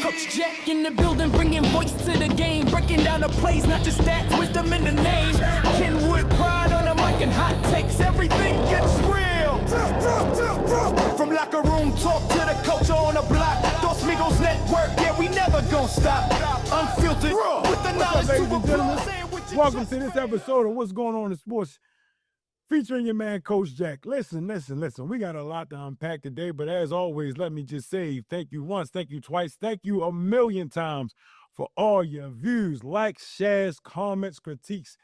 Coach Jack in the building, bringing voice to the game, breaking down the plays, not just stats, wisdom in the name. Kenwood pride on the mic and hot takes, everything gets real. From locker room talk to the coach on the block, those Migos Network, yeah, we never gonna stop. Unfiltered with the knowledge to applause. Welcome to this episode of What's Going On in Sports, featuring your man, Coach Jack. Listen. We got a lot to unpack today, but as always, let me just say thank you once, thank you twice, thank you a million times for all your views, likes, shares, comments, critiques.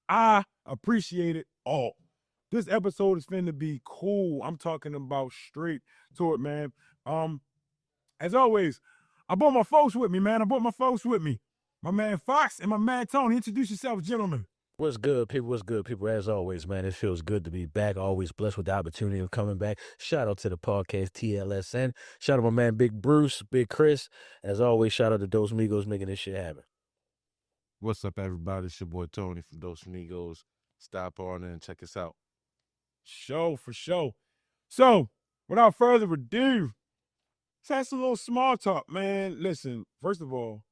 I appreciate it all. This episode is finna be cool. I'm talking about straight to it, man. As always, I brought my folks with me, man. My man Fox and my man Tony. Introduce yourselves, gentlemen. What's good, people? What's good, people? As always, man, it feels good to be back. Always blessed with the opportunity of coming back. Shout out to the podcast, TLSN. Shout out to my man, Big Bruce, Big Chris. As always, shout out to Dos Migos making this shit happen. What's up, everybody? It's your boy Tony from Dos Migos. Stop on in and check us out. For sure. So, without further ado, let's have some little small talk, man. Listen, first of all,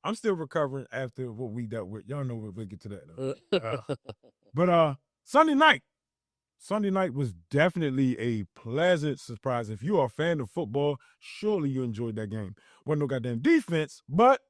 I'm still recovering after what we dealt with. Y'all know we'll get to that, though. But Sunday night was definitely a pleasant surprise. If you are a fan of football, surely you enjoyed that game. Wasn't no goddamn defense, but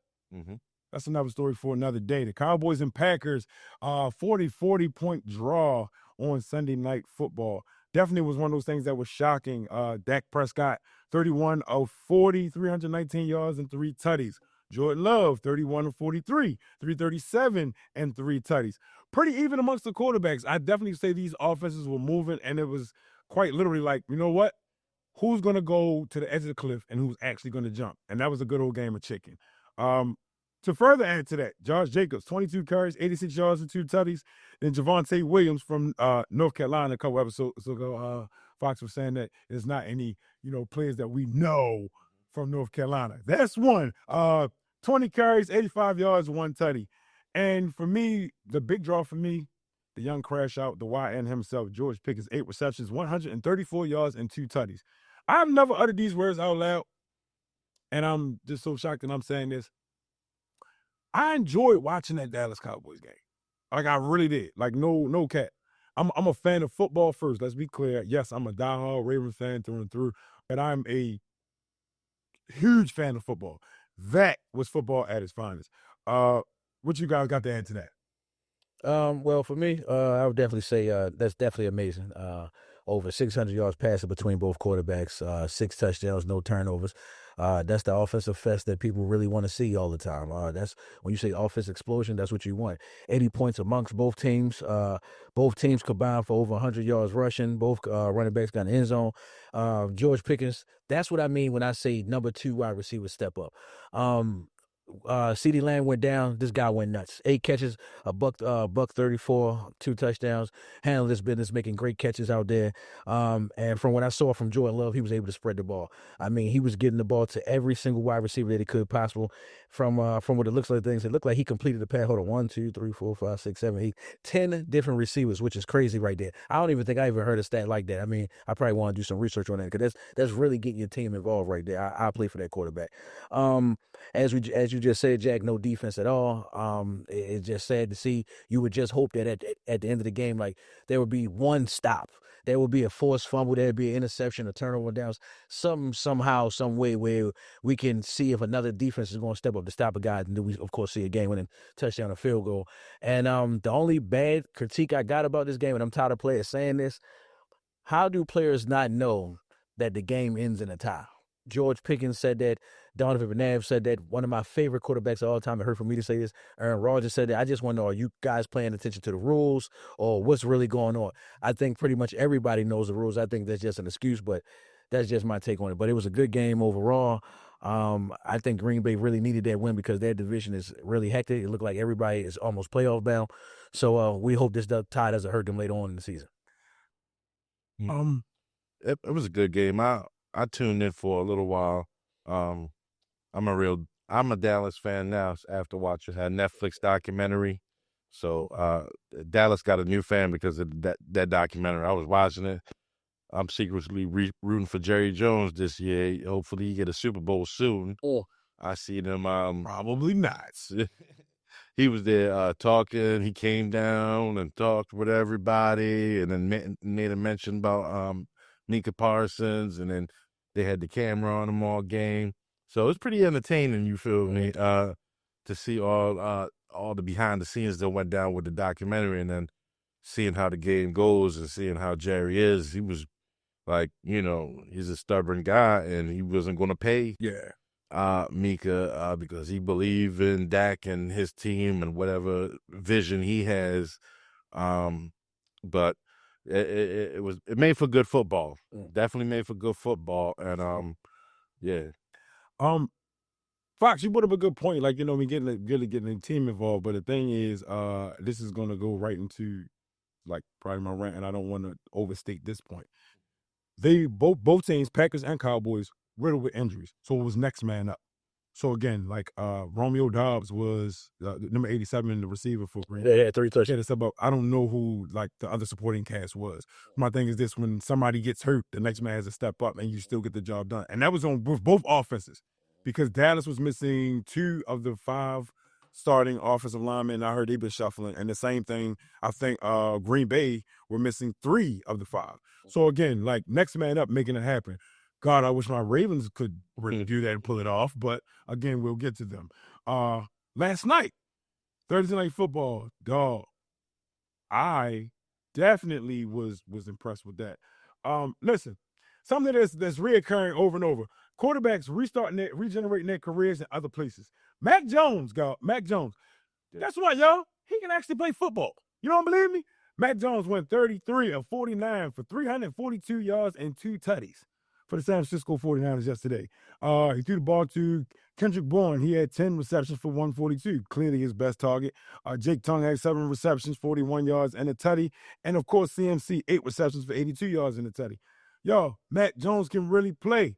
that's another story for another day. The Cowboys and Packers, 40 point draw on Sunday Night Football. Definitely was one of those things that was shocking. Dak Prescott, 31 of 40, 319 yards and 3 tutties. Jordan Love, 31 of 43, 337 and 3 tutties. Pretty even amongst the quarterbacks. I definitely say these offenses were moving, and it was quite literally like, you know what? Who's going to go to the edge of the cliff and who's actually going to jump? And that was a good old game of chicken. To further add to that, Josh Jacobs, 22 carries, 86 yards and 2 tutties. Then Javonte Williams from North Carolina a couple episodes ago, Fox was saying that there's not any, players that we know from North Carolina. That's one. 20 carries, 85 yards, 1 tutty. And for me, the big draw for me, the young crash out, the YN himself, George Pickens, 8 receptions, 134 yards, and 2 tutties. I've never uttered these words out loud, and I'm just so shocked that I'm saying this. I enjoyed watching that Dallas Cowboys game. Like, I really did. Like, no cap. I'm a fan of football first. Let's be clear. Yes, I'm a diehard Ravens fan through and through, but I'm a huge fan of football. That was football at its finest. What you guys got to add to that? Well, for me, I would definitely say that's definitely amazing. Over 600 yards passing between both quarterbacks, 6 touchdowns, no turnovers. That's the offensive fest that people really want to see all the time. That's when you say offense explosion, that's what you want. 80 points amongst both teams. Both teams combined for over 100 yards rushing. Both running backs got in the end zone. George Pickens, that's what I mean when I say number 2 wide receiver step up. CeeDee Lamb went down. This guy went nuts. 8 catches, a buck 34, 2 touchdowns. Handled his business, making great catches out there. And from what I saw from Jordan Love, he was able to spread the ball. I mean, he was getting the ball to every single wide receiver that he could possible. From what it looks like, it looked like he completed the pass. Hold on, 1, 2, 3, 4, 5, 6, 7, 8, 10 different receivers, which is crazy right there. I don't even think I ever heard a stat like that. I mean, I probably want to do some research on that because that's really getting your team involved right there. I play for that quarterback. As you just said, Jack, no defense at all. It's just sad to see. You would just hope that at the end of the game, like, there would be one stop. There would be a forced fumble. There would be an interception, a turnover downs, somehow, some way where we can see if another defense is going to step up to stop a guy. And then we, of course, see a game-winning touchdown or field goal. And the only bad critique I got about this game, and I'm tired of players saying this, how do players not know that the game ends in a tie? George Pickens said that. Donovan McNabb said that. One of my favorite quarterbacks of all time, I heard for me to say this, Aaron Rodgers said that. I just want to know, are you guys paying attention to the rules or what's really going on? I think pretty much everybody knows the rules. I think that's just an excuse, but that's just my take on it. But it was a good game overall. I think Green Bay really needed that win because their division is really hectic. It looked like everybody is almost playoff bound. So we hope this tie doesn't hurt them later on in the season. It was a good game. I tuned in for a little while. I'm a Dallas fan now after watching a Netflix documentary. So Dallas got a new fan because of that documentary. I was watching it. I'm secretly rooting for Jerry Jones this year. Hopefully he get a Super Bowl soon. I seen him. Probably not. He was there talking. He came down and talked with everybody, and then made a mention about Micah Parsons, and then they had the camera on him all game. So it's pretty entertaining. You feel me? To see all the behind the scenes that went down with the documentary, and then seeing how the game goes and seeing how Jerry is. He was like, he's a stubborn guy, and he wasn't going to pay. Yeah. Micah, because he believed in Dak and his team and whatever vision he has. But it made for good football. Definitely made for good football. And yeah. Fox, you brought up a good point. Like, getting the team involved. But the thing is, this is gonna go right into like probably my rant, and I don't want to overstate this point. They both teams, Packers and Cowboys, riddled with injuries. So it was next man up. So again, like Romeo Doubs was number 87, the receiver for Green. They had 3 touchdowns. I don't know who like the other supporting cast was. My thing is this: when somebody gets hurt, the next man has to step up, and you still get the job done. And that was on both offenses, because Dallas was missing 2 of the 5 starting offensive linemen. I heard they've been shuffling, and the same thing. I think Green Bay were missing 3 of the 5. So again, like next man up, making it happen. God, I wish my Ravens could really do that and pull it off. But again, we'll get to them. Last night, Thursday Night Football, dog. I definitely was impressed with that. Listen, something that's reoccurring over and over. Quarterbacks regenerating their careers in other places. Mac Jones. Guess what, y'all? He can actually play football. You don't believe me? Mac Jones went 33 of 49 for 342 yards and 2 tutties for the San Francisco 49ers yesterday. He threw the ball to Kendrick Bourne. He had 10 receptions for 142, clearly his best target. Jake Tongue had 7 receptions, 41 yards, and a tutty. And, of course, CMC, 8 receptions for 82 yards and a tutty. Yo, Mac Jones can really play.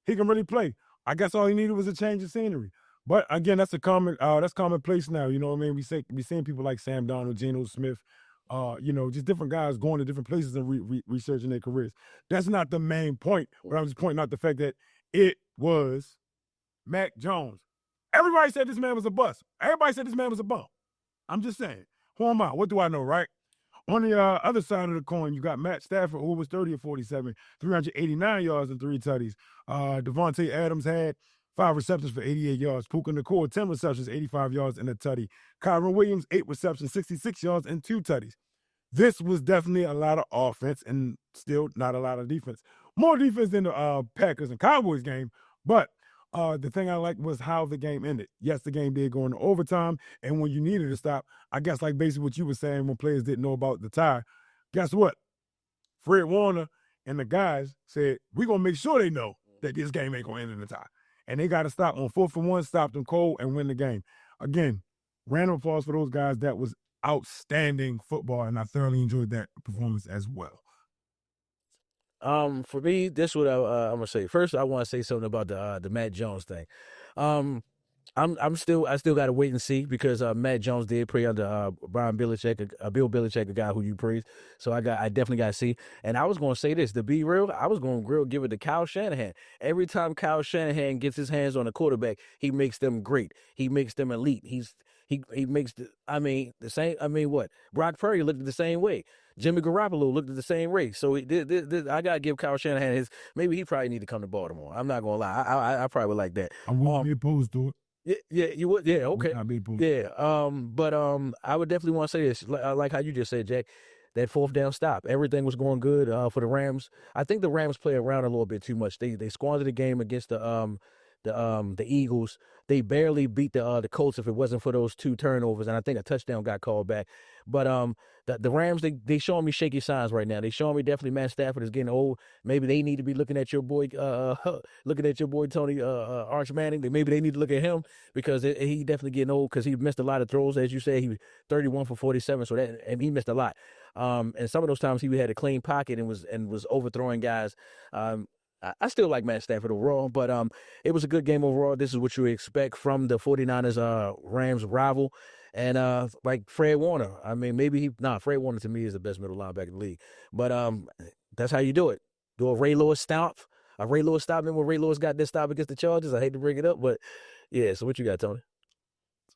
He can really play. I guess all he needed was a change of scenery. But, again, that's commonplace now. You know what I mean? We seeing people like Sam Darnold, Geno Smith, just different guys going to different places and researching their careers. That's not the main point, but I'm just pointing out the fact that it was Mac Jones. Everybody said this man was a bust. Everybody said this man was a bum. I'm just saying. Who am I? What do I know, right? On the other side of the coin, you got Matt Stafford, who was 30 of 47, 389 yards and 3 tutties. Devontae Adams had 5 receptions for 88 yards. Puka Nacua, 10 receptions, 85 yards and a tutty. Kyron Williams, 8 receptions, 66 yards and 2 tutties. This was definitely a lot of offense and still not a lot of defense. More defense than the Packers and Cowboys game, but the thing I liked was how the game ended. Yes, the game did go into overtime, and when you needed to stop, I guess like basically what you were saying when players didn't know about the tie, guess what? Fred Warner and the guys said, we're going to make sure they know that this game ain't going to end in a tie. And they got to stop on 4th and 1, stop them cold, and win the game. Again, random applause for those guys. That was outstanding football, and I thoroughly enjoyed that performance as well. For me, this is what I'm gonna say. First, I want to say something about the Matt Jones thing. I still got to wait and see, because Matt Jones did play under Bill Belichick, a guy who you praise. So I definitely got to see. And I was going to say this, to be real, I was going to give it to Kyle Shanahan. Every time Kyle Shanahan gets his hands on a quarterback, he makes them great. He makes them elite. He makes the same. What? Brock Purdy looked at the same way. Jimmy Garoppolo looked at the same way. So I got to give Kyle Shanahan his. Maybe he probably need to come to Baltimore. I'm not going to lie. I probably would like that. I wouldn't be opposed to it. Yeah, you would. Yeah, okay. I'd be opposed. Yeah. But I would definitely want to say this, like how you just said, Jack. That 4th down stop, everything was going good for the Rams. I think the Rams play around a little bit too much. They squandered the game against the Eagles. They barely beat the Colts if it wasn't for those 2 turnovers, and I think a touchdown got called back. But the Rams, they showing me shaky signs right now. They showing me definitely Matt Stafford is getting old. Maybe they need to be looking at your boy Tony Arch Manning. Maybe they need to look at him, because he definitely getting old, because he missed a lot of throws. As you said, he was 31 for 47, and he missed a lot. And some of those times he had a clean pocket and was overthrowing guys. I still like Matt Stafford overall, but it was a good game overall. This is what you expect from the 49ers Rams rival. And like Fred Warner, Fred Warner to me is the best middle linebacker in the league. But that's how you do it. Do a Ray Lewis stomp. A Ray Lewis stop. Remember when Ray Lewis got this stop against the Chargers? I hate to bring it up, but Yeah. So what you got, Tony?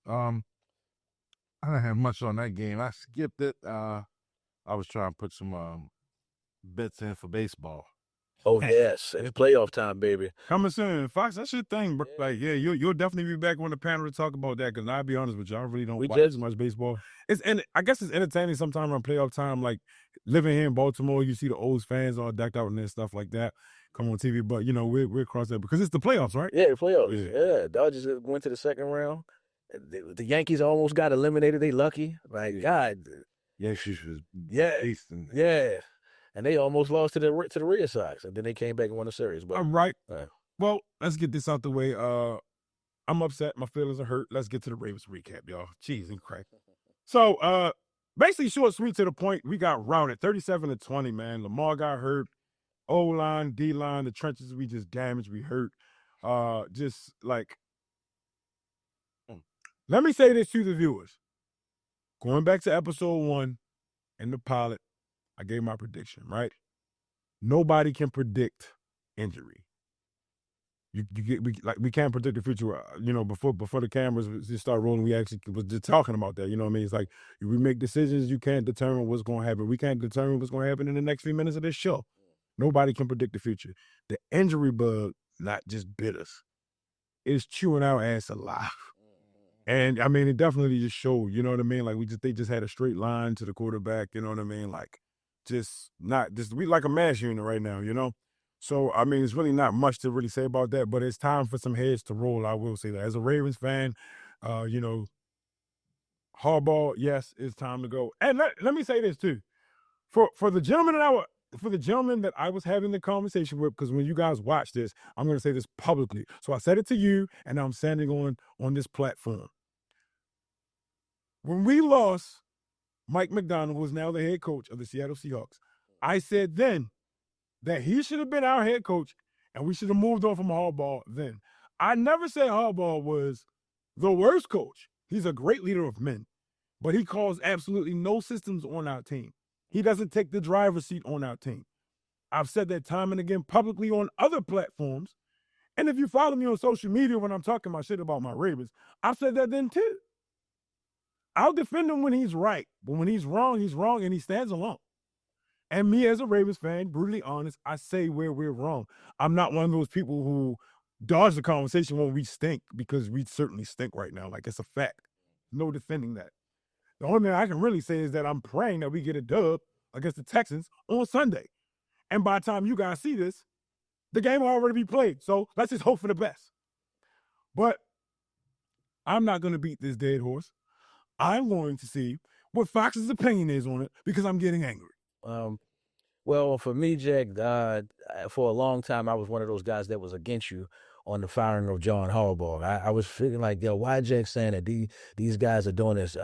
I didn't have much on that game. I skipped it. I was trying to put some bets in for baseball. Oh yes, it's playoff time, baby. Coming soon, Fox. That's your thing, bro. Like, yeah, you'll definitely be back on the panel to talk about that. Because I'll be honest with you, I really don't watch as much baseball. I guess it's entertaining sometimes on playoff time. Like living here in Baltimore, you see the old fans all decked out and their stuff like that come on TV. But we're across that because it's the playoffs, right? Yeah, the playoffs. Yeah, Dodgers went to the second round. The Yankees almost got eliminated. They lucky. Like God. Yankees was Easton. Yeah. And they almost lost to the Red Sox, and then they came back and won the series. But all right. Well, let's get this out the way. I'm upset. My feelings are hurt. Let's get to the Ravens recap, y'all. Cheese and crack. So, basically, short, sweet, to the point. We got routed 37-20. Man, Lamar got hurt. O line, D line, the trenches. We just damaged. We hurt. Just like. Let me say this to the viewers. Going back to episode 1 in the pilot, I gave my prediction, right? Nobody can predict injury. We can't predict the future. Before the cameras just start rolling, we actually was just talking about that. You know what I mean? It's like we make decisions. You can't determine what's going to happen. We can't determine what's going to happen in the next few minutes of this show. Nobody can predict the future. The injury bug not just bit us. It's chewing our ass alive. And I mean, it definitely just showed. You know what I mean? Like they just had a straight line to the quarterback. You know what I mean? Like. We like a mass unit right now, So, I mean, it's really not much to really say about that, but it's time for some heads to roll. I will say that. As a Ravens fan, Harbaugh, yes, it's time to go. And let me say this too. For the gentleman that I was having the conversation with, because when you guys watch this, I'm going to say this publicly. So I said it to you, and I'm standing on this platform. When we lost Mike McDonald, who is now the head coach of the Seattle Seahawks, I said then that he should have been our head coach and we should have moved on from Harbaugh then. I never said Harbaugh was the worst coach. He's a great leader of men, but he calls absolutely no systems on our team. He doesn't take the driver's seat on our team. I've said that time and again publicly on other platforms. And if you follow me on social media when I'm talking my shit about my Ravens, I've said that then too. I'll defend him when he's right, but when he's wrong, and he stands alone. And me as a Ravens fan, brutally honest, I say where we're wrong. I'm not one of those people who dodge the conversation when we stink, because we certainly stink right now. Like, it's a fact. No defending that. The only thing I can really say is that I'm praying that we get a dub against the Texans on Sunday. And by the time you guys see this, the game will already be played. So let's just hope for the best. But I'm not going to beat this dead horse. I'm going to see what Fox's opinion is on it, because I'm getting angry. Well, for me, Jack, for a long time, I was one of those guys that was against you on the firing of John Harbaugh. I was feeling like, why Jack saying that these guys are doing this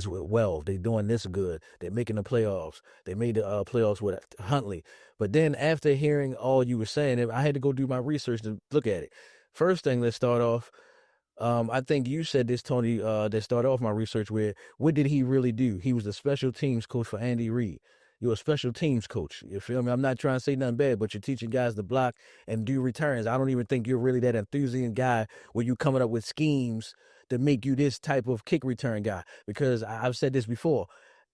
well. They're doing this good. They're making the playoffs. They made the playoffs with Huntley. But then after hearing all you were saying, I had to go do my research to look at it. First thing, let's start off. I think you said this, Tony, that started off my research with, what did he really do? He was the special teams coach for Andy Reid. You're a special teams coach. You feel me? I'm not trying to say nothing bad, but you're teaching guys to block and do returns. I don't even think you're really that enthusiastic guy where you coming up with schemes to make you this type of kick return guy. Because I've said this before.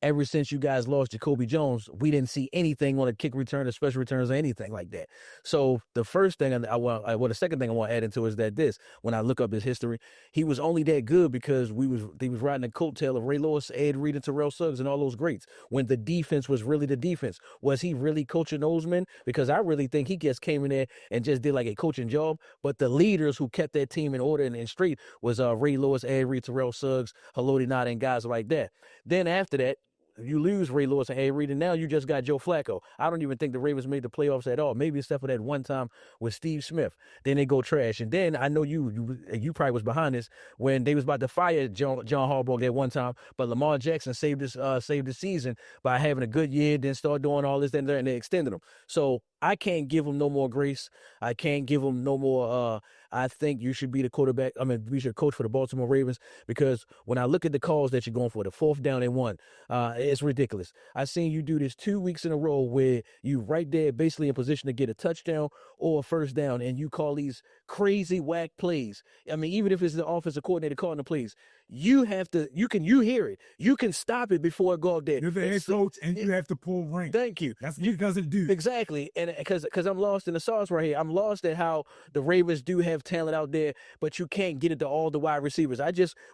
Ever since you guys lost Jacoby Jones, we didn't see anything on a kick return or special returns or anything like that. So the first thing the second thing I want to add into is that when I look up his history, he was only that good because they was riding the coattail of Ray Lewis, Ed Reed, and Terrell Suggs and all those greats. When the defense was really the defense, was he really coaching those men? Because I really think he just came in there and just did like a coaching job. But the leaders who kept that team in order and straight was Ray Lewis, Ed Reed, Terrell Suggs, Haloti Ngata, and guys like that. Then after that, you lose Ray Lewis and Ed Reed, and now you just got Joe Flacco. I don't even think the Ravens made the playoffs at all, maybe except for that one time with Steve Smith. Then they go trash. And then I know you probably was behind this when they was about to fire John Harbaugh that one time, but Lamar Jackson saved the season by having a good year, then start doing all this, and they extended him. So I can't give him no more grace. I can't give him no more I think you should be the quarterback. I mean, we should coach for the Baltimore Ravens, because when I look at the calls that you're going for, the 4th down and 1, it's ridiculous. I've seen you do this 2 weeks in a row where you right there basically in position to get a touchdown or a 1st down, and you call these crazy whack plays. I mean, even if it's the offensive coordinator calling the plays, you have to, you hear it. You can stop it before it go out there. You're the head coach, and you have to pull rank. Thank you. That's what he doesn't do. Exactly. And because I'm lost in the sauce right here. I'm lost at how the Ravens do have talent out there, but you can't get it to all the wide receivers.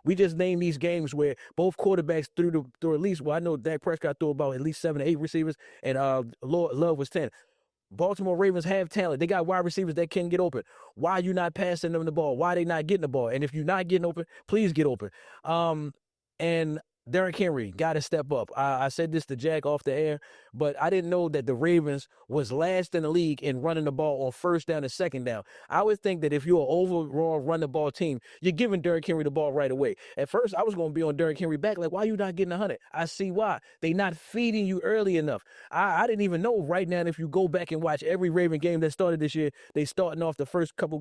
We just named these games where both quarterbacks threw at least, well, I know Dak Prescott threw about at least 7 to 8 receivers, and Love was 10. Baltimore Ravens have talent. They got wide receivers that can get open. Why are you not passing them the ball? Why are they not getting the ball? And if you're not getting open, please get open. And Derrick Henry got to step up. I said this to Jack off the air, but I didn't know that the Ravens was last in the league in running the ball on 1st down and 2nd down. I would think that if you're an overall run the ball team, you're giving Derrick Henry the ball right away. At first, I was going to be on Derrick Henry back, like, why are you not getting 100? I see why. They not feeding you early enough. I didn't even know right now, if you go back and watch every Raven game that started this year, they starting off the first couple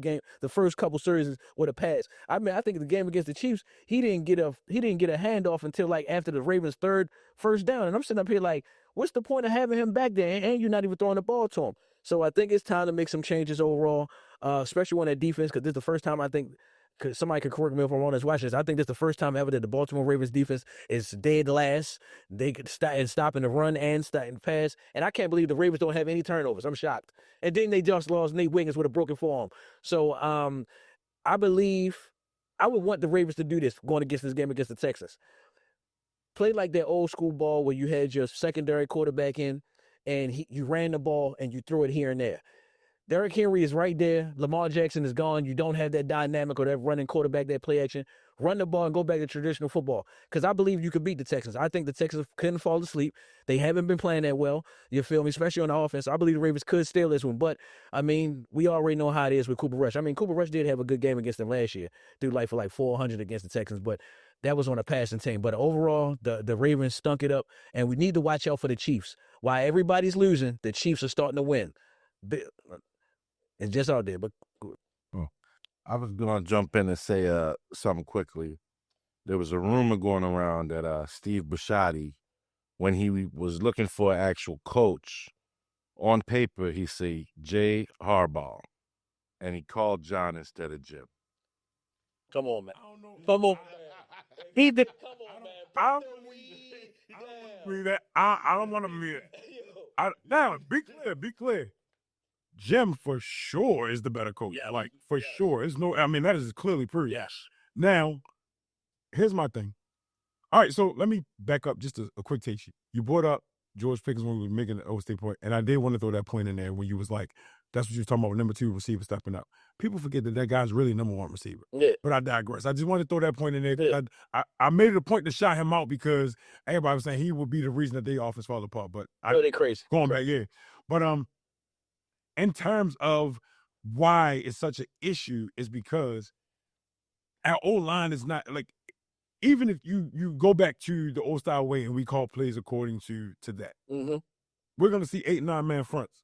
series with a pass. I mean, I think the game against the Chiefs, he didn't get a handoff until like after the Ravens' 3rd 1st down. And I'm sitting up here like, what's the point of having him back there? And you're not even throwing the ball to him. So I think it's time to make some changes overall, especially on that defense, because this is the first time I think, because somebody could correct me if I'm wrong that's watching this, I think this is the first time ever that the Baltimore Ravens defense is dead last. They could stopping the run and starting the pass. And I can't believe the Ravens don't have any turnovers. I'm shocked. And then they just lost Nate Wiggins with a broken forearm. So I believe I would want the Ravens to do this going against this game against the Texans. Play like that old school ball where you had your secondary quarterback in, and you ran the ball and you threw it here and there. Derrick Henry is right there. Lamar Jackson is gone. You don't have that dynamic or that running quarterback, that play action. Run the ball and go back to traditional football, because I believe you could beat the Texans. I think the Texans couldn't fall asleep. They haven't been playing that well. You feel me? Especially on the offense. I believe the Ravens could steal this one. But, I mean, we already know how it is with Cooper Rush. I mean, Cooper Rush did have a good game against them last year. Threw for like 400 against the Texans. But that was on a passing team. But overall, the Ravens stunk it up. And we need to watch out for the Chiefs. While everybody's losing, the Chiefs are starting to win. It's just out there. But I was going to jump in and say something quickly. There was a rumor going around that Steve Bisciotti, when he was looking for an actual coach, on paper he said Jay Harbaugh, and he called John instead of Jim. Come on, man. Come on. He did. Come on, man. I don't believe that. I don't want to believe it. Now, be clear. Jim for sure is the better coach. Yeah, like for sure. It's no. I mean, that is clearly proven. Yes. Now, here's my thing. All right, so let me back up just a quick take sheet. You brought up George Pickens when we were making the O State point, and I did want to throw that point in there when you was like, that's what you were talking about with number 2 receiver stepping up. People forget that guy's really number 1 receiver. Yeah. But I digress. I just wanted to throw that point in there. Yeah. I made it a point to shout him out because everybody was saying he would be the reason that their offense fall apart. But They're crazy. Going back, yeah. But in terms of why it's such an issue is because our O-line is not like, even if you go back to the old style way and we call plays according to that, we're going to see 8 9-man fronts.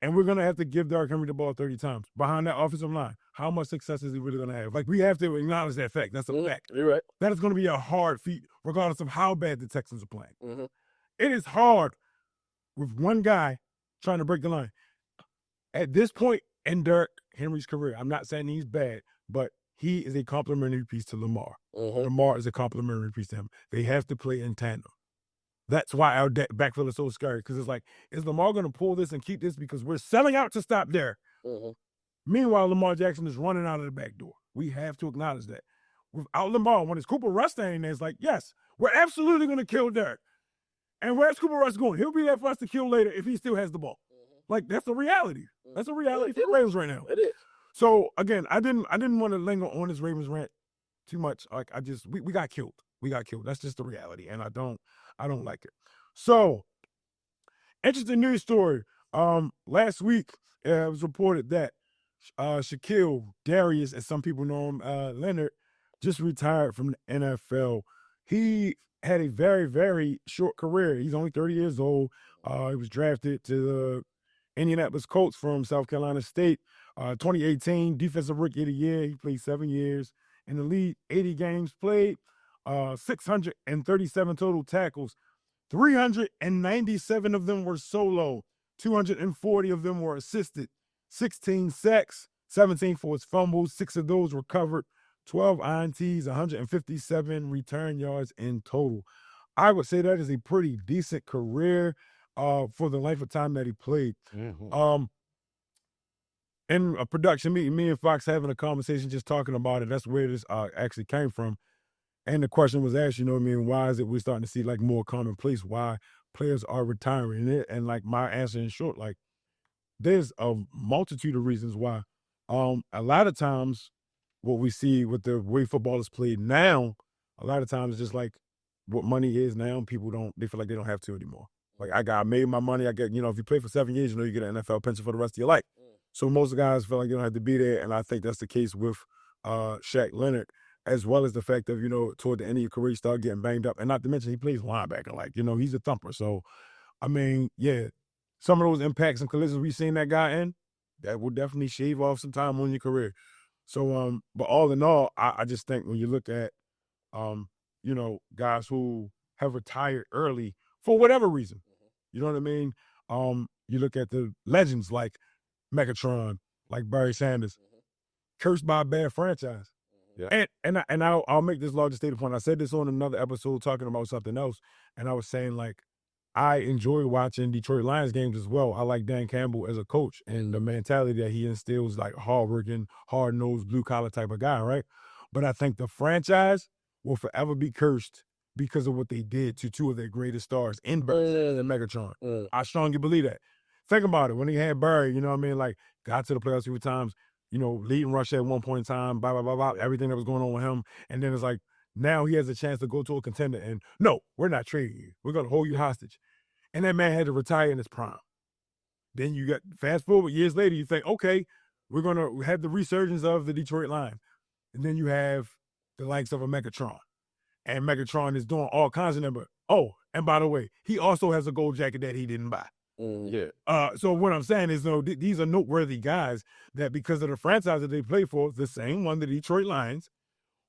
And we're going to have to give Derrick Henry the ball 30 times. Behind that offensive line, how much success is he really going to have? Like, we have to acknowledge that fact. That's a fact. You're right. That is going to be a hard feat, regardless of how bad the Texans are playing. It is hard with one guy trying to break the line. At this point in Derrick Henry's career, I'm not saying he's bad, but he is a complementary piece to Lamar. Lamar is a complementary piece to him. They have to play in tandem. That's why our backfield is so scary, because it's like, is Lamar going to pull this and keep this because we're selling out to stop Derrick? Meanwhile, Lamar Jackson is running out of the back door. We have to acknowledge that. Without Lamar, when it's Cooper Rush standing there, it's like, yes, we're absolutely going to kill Derrick. And where's Cooper Rush going? He'll be there for us to kill later if he still has the ball. Like, that's a reality. That's a reality for the Ravens right now. It is. So again, I didn't want to linger on this Ravens rant too much. Like, we got killed. We got killed. That's just the reality, and I don't like it. So, interesting news story. Last week it was reported that Shaquille Darius, as some people know him, Leonard, just retired from the NFL. He had a very, very short career. He's only 30 years old. He was drafted to the Indianapolis Colts from South Carolina State. 2018, Defensive Rookie of the Year. He played 7 years in the league, 80 games played, 637 total tackles. 397 of them were solo. 240 of them were assisted. 16 sacks, 17 forced fumbles. 6 of those recovered. 12 INTs, 157 return yards in total. I would say that is a pretty decent career for the length of time that he played. Mm-hmm. In a production meeting, me and Fox having a conversation, just talking about it. That's where this actually came from. And the question was asked, why is it we're starting to see like more commonplace, why players are retiring? And like my answer in short, like there's a multitude of reasons why. A lot of times what we see with the way football is played now, a lot of times it's just like what money is now, they feel like they don't have to anymore. Like I made my money, I get, if you play for 7 years, you get an NFL pension for the rest of your life. So most guys feel like you don't have to be there, and I think that's the case with Shaq Leonard, as well as the fact of, toward the end of your career, you start getting banged up. And not to mention he plays linebacker, like, he's a thumper. So, some of those impacts and collisions we've seen that guy in, that will definitely shave off some time on your career. So, but all in all, I just think when you look at, guys who have retired early for whatever reason, you know what I mean? You look at the legends like Megatron, like Barry Sanders, cursed by a bad franchise. Yeah. And I'll make this larger stated point. I said this on another episode talking about something else, and I was saying, like, I enjoy watching Detroit Lions games as well. I like Dan Campbell as a coach and the mentality that he instills, like hard-working, hard-nosed, blue-collar type of guy, right? But I think the franchise will forever be cursed because of what they did to 2 of their greatest stars in Barry and Megatron. I strongly believe that. Think about it. When he had Barry, like got to the playoffs a few times, leading rush at one point in time, blah, blah, blah, blah, everything that was going on with him. And then it's like, now he has a chance to go to a contender and, no, we're not trading you. We're going to hold you hostage. And that man had to retire in his prime. Then you got, fast forward years later, you think, okay, we're going to have the resurgence of the Detroit Lions. And then you have the likes of a Megatron. And Megatron is doing all kinds of numbers. Oh, and by the way, he also has a gold jacket that he didn't buy. Yeah. So what I'm saying is, these are noteworthy guys that because of the franchise that they play for, the same one, the Detroit Lions,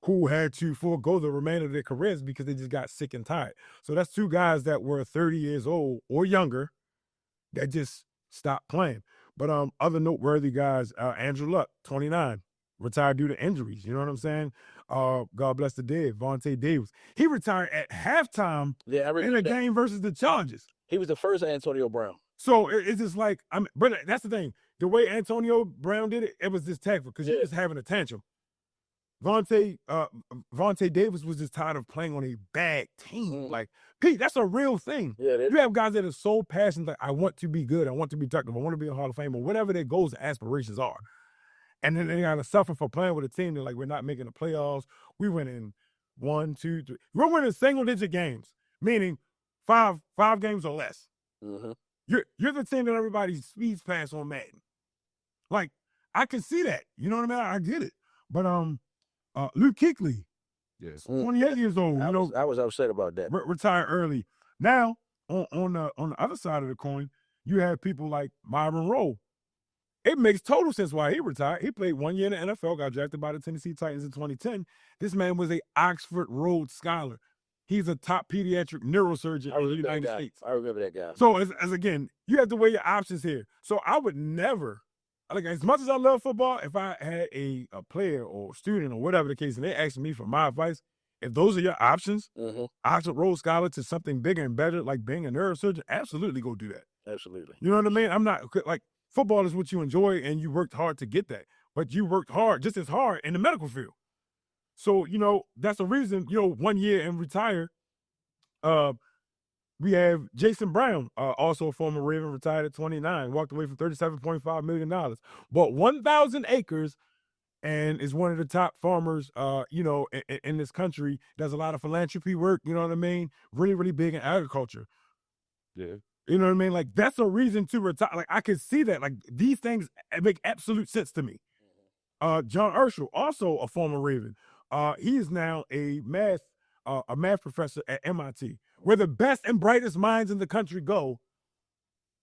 who had to forego the remainder of their careers because they just got sick and tired. So that's 2 guys that were 30 years old or younger that just stopped playing. But other noteworthy guys, Andrew Luck, 29, retired due to injuries. You know what I'm saying? God bless the dead. Vontae Davis. He retired at halftime in a game versus the Chargers. He was the first Antonio Brown. So it's just like, but that's the thing. The way Antonio Brown did it, it was just tactful because you're just having a tantrum. Vontae Davis was just tired of playing on a bad team. Like, Pete, that's a real thing. Yeah, you have guys that are so passionate, like, I want to be good, I want to be productive, I want to be a Hall of Fame, or whatever their goals and aspirations are. And then they got to suffer for playing with a team. They're like, we're not making the playoffs. We went in 1, 2, 3. We're winning single-digit games, meaning five games or less. You're the team that everybody speeds past on Madden. Like, I can see that. You know what I mean? I get it. But Luke Kuechly, Yes. 28 years old. I was upset about that. Retired early. Now, on the other side of the coin, you have people like Myron Rowe. It makes total sense why he retired. He played 1 year in the NFL, got drafted by the Tennessee Titans in 2010. This man was a Oxford Rhodes Scholar. He's a top pediatric neurosurgeon in the United States. I remember that guy. So, as again, you have to weigh your options here. So, I would never, like, as much as I love football, if I had a player or student or whatever the case, and they asked me for my advice, if those are your options, Oxford Rhodes Scholar to something bigger and better, like being a neurosurgeon, absolutely go do that. Absolutely. You know what I mean? I'm not, like, football is what you enjoy, and you worked hard to get that. But you worked hard, just as hard, in the medical field. So, that's the reason, 1 year and retire. We have Jason Brown, also a former Raven, retired at 29, walked away for $37.5 million, bought 1,000 acres, and is one of the top farmers, in this country. Does a lot of philanthropy work, you know what I mean? Really, really big in agriculture. Yeah. You know what I mean? Like, that's a reason to retire. Like, I can see that. Like, these things make absolute sense to me. John Urschel, also a former Raven. He is now a math professor at MIT, where the best and brightest minds in the country go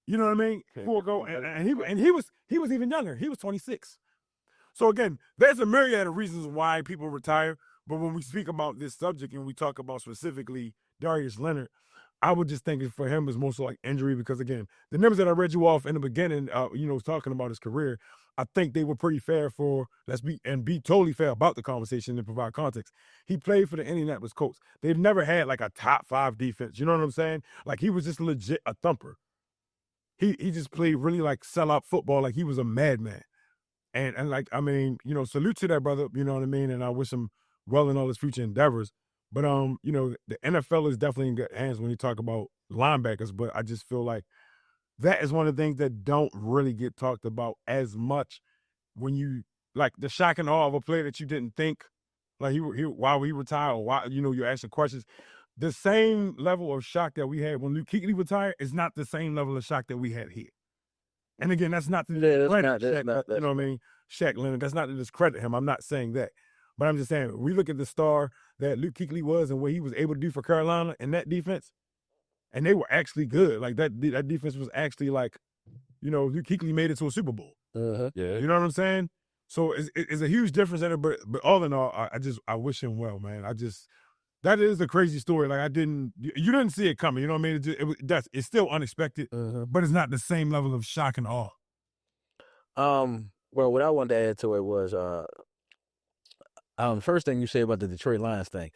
You know what I mean? Before go, and he was even younger. He was 26. So again, there's a myriad of reasons why people retire. But when we speak about this subject and we talk about specifically Darius Leonard, I would just think for him is mostly like injury because again, the numbers that I read you off in the beginning, talking about his career, I think they were pretty fair for be totally fair about the conversation and provide context. He played for the Indianapolis Colts. They've never had like a top 5 defense. You know what I'm saying? Like he was just legit a thumper. He just played really like sellout football, like he was a madman. And like, I mean, salute to that brother, you know what I mean? And I wish him well in all his future endeavors. But, the NFL is definitely in good hands when you talk about linebackers. But I just feel like that is one of the things that don't really get talked about as much when you, like the shock and awe of a player that you didn't think, like while he retired or why, you're asking questions. The same level of shock that we had when Luke Kuechly retired is not the same level of shock that we had here. And again, that's not to discredit Shaq, you know what I mean? Shaq Leonard, that's not to discredit him. I'm not saying that. But I'm just saying, we look at the star that Luke Kuechly was and what he was able to do for Carolina in that defense, and they were actually good. Like, that defense was actually like, Luke Kuechly made it to a Super Bowl. Yeah. You know what I'm saying? So it's a huge difference in it, but all in all, I wish him well, man. That is a crazy story. Like, you didn't see it coming. You know what I mean? It's still unexpected, but it's not the same level of shock and awe. Well, what I wanted to add to it was, first thing you say about the Detroit Lions thing.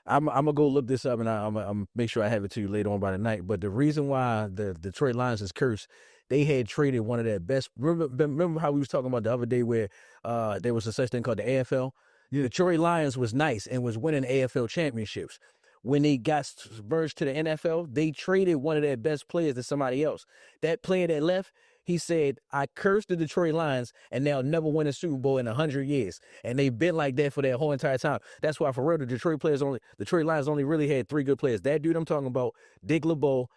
I'm gonna go look this up and I'm make sure I have it to you later on by the night. But the reason why the Detroit Lions is cursed, they had traded one of their best. Remember how we was talking about the other day where there was a such thing called the AFL. Yeah. Detroit Lions was nice and was winning AFL championships. When they got merged to the NFL, they traded one of their best players to somebody else. That player that left, he said, I cursed the Detroit Lions and they'll never win a Super Bowl in 100 years. And they've been like that for their whole entire time. That's why, for real, the Detroit Lions only really had 3 good players. That dude I'm talking about, Dick LeBeau,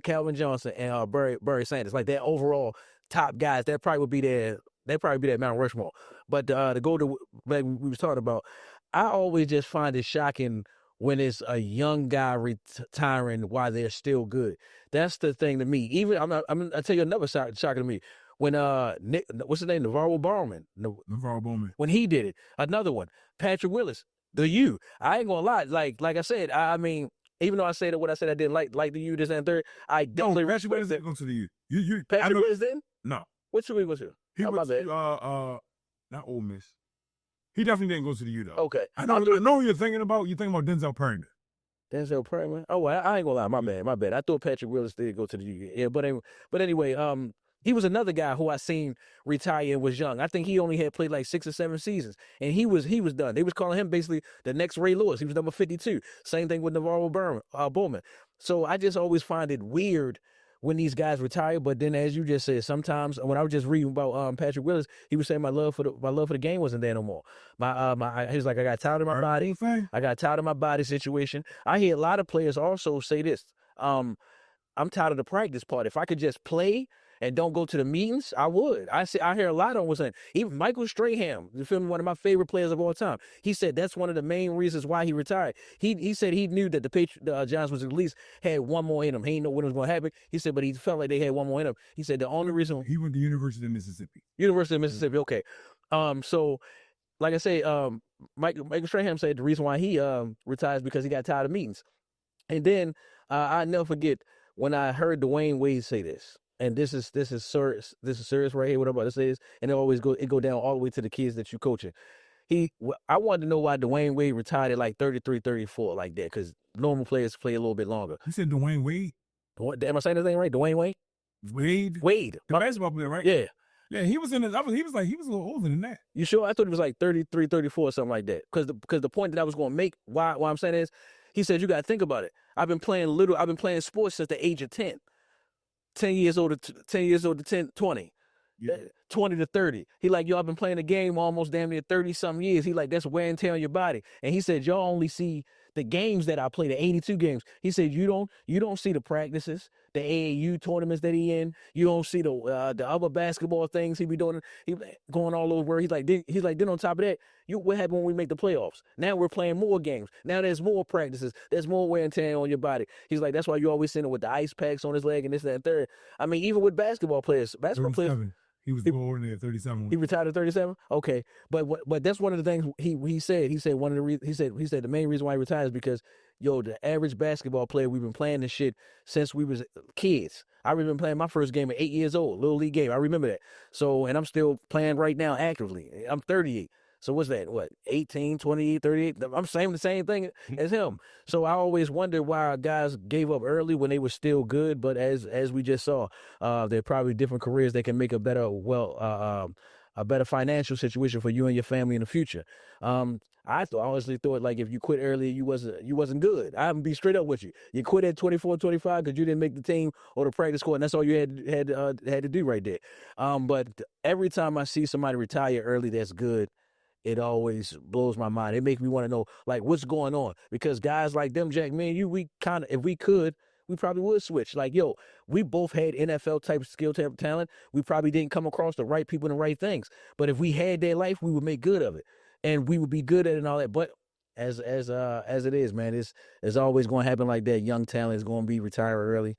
Calvin Johnson, and Barry Sanders. Like, their overall top guys, that probably would be their Mount Rushmore. But to go to like we was talking about, I always just find it shocking when it's a young guy retiring while they're still good. That's the thing to me. Even I'll tell you another shocking to me. When what's his name? NaVorro Bowman. NaVorro Bowman. When he did it. Another one. Patrick Willis. The U. I ain't gonna lie. Like I said, I mean, even though I said what I said I didn't like the U, this and third, I definitely Patrick Willis didn't go to the U. Patrick Willis didn't? No. Which one he was here? He was not Ole Miss. He definitely didn't go to the U though. Okay. I know what you're thinking about. You're thinking about Denzel Perryman. Denzel Perryman? Oh, I ain't gonna lie. My bad. I thought Patrick Willis did go to the U. Yeah, but anyway, he was another guy who I seen retire and was young. I think he only had played like 6 or 7 seasons, and he was done. They was calling him basically the next Ray Lewis. He was number 52. Same thing with NaVorro Bowman. So I just always find it weird when these guys retire. But then, as you just said, sometimes when I was just reading about Patrick Willis, he was saying my love for the game wasn't there no more. He was like, I got tired of my body. I got tired of my body situation. I hear a lot of players also say this. I'm tired of the practice part. If I could just play and don't go to the meetings, I would. I hear a lot of them saying, even Michael Strahan, you feel me, one of my favorite players of all time. He said that's one of the main reasons why he retired. He said he knew that the Giants was at least had one more in them. He didn't know when it was going to happen. He said, but he felt like they had one more in them. He said the only reason he went to University of Mississippi. Okay. So, like I say, Michael Strahan said the reason why he retired is because he got tired of meetings. And then I never forget when I heard Dwayne Wade say this. And this is serious. This is serious right here. What I'm about to say is, and it go down all the way to the kids that you coaching. I wanted to know why Dwayne Wade retired at like 33, 34 like that, because normal players play a little bit longer. You said Dwayne Wade? Am I saying his name right? Dwayne Wade? Wade. The basketball player, right? Yeah. Yeah, he was a little older than that. You sure? I thought he was like 33, 34 or something like that. Because the point that I was going to make, why I'm saying is, he said, you got to think about it. I've been playing sports since the age of 10. 10 years old to 20. Yeah. 20 to 30. He like, yo, I've been playing the game almost damn near 30-something years. He like, that's wear and tear on your body. And he said, y'all only see the games that I play, the 82 games. He said, you don't see the practices, the AAU tournaments that he in. You don't see the other basketball things he be doing. He going all over. He's like, then on top of that, what happened when we make the playoffs? Now we're playing more games. Now there's more practices. There's more wear and tear on your body. He's like, that's why you always sitting with the ice packs on his leg and this, that, and third. I mean, even with basketball players. 37. He was born at 37. He retired at 37. Okay, but that's one of the things he said. He said one of the he said the main reason why he retired is because the average basketball player, we've been playing this shit since we was kids. I remember playing my first game at 8 years old, little league game. I remember that. So, and I'm still playing right now actively. I'm 38. So what's that? What, 18, 28, 38? I'm saying the same thing as him. So I always wonder why our guys gave up early when they were still good. But as we just saw, there are probably different careers that can make a better financial situation for you and your family in the future. I honestly thought like if you quit early, you wasn't good. I'm gonna be straight up with you. You quit at 24, 25 because you didn't make the team or the practice squad, and that's all you had to do right there. But every time I see somebody retire early, that's good. It always blows my mind. It makes me want to know, like, what's going on. Because guys like them, Jack, me and you, we kind of, if we could, we probably would switch. Like, yo, we both had NFL type skill, type talent. We probably didn't come across the right people and the right things. But if we had their life, we would make good of it. And we would be good at it and all that. But as it is, man, it's always going to happen like that. Young talent is going to be retired early.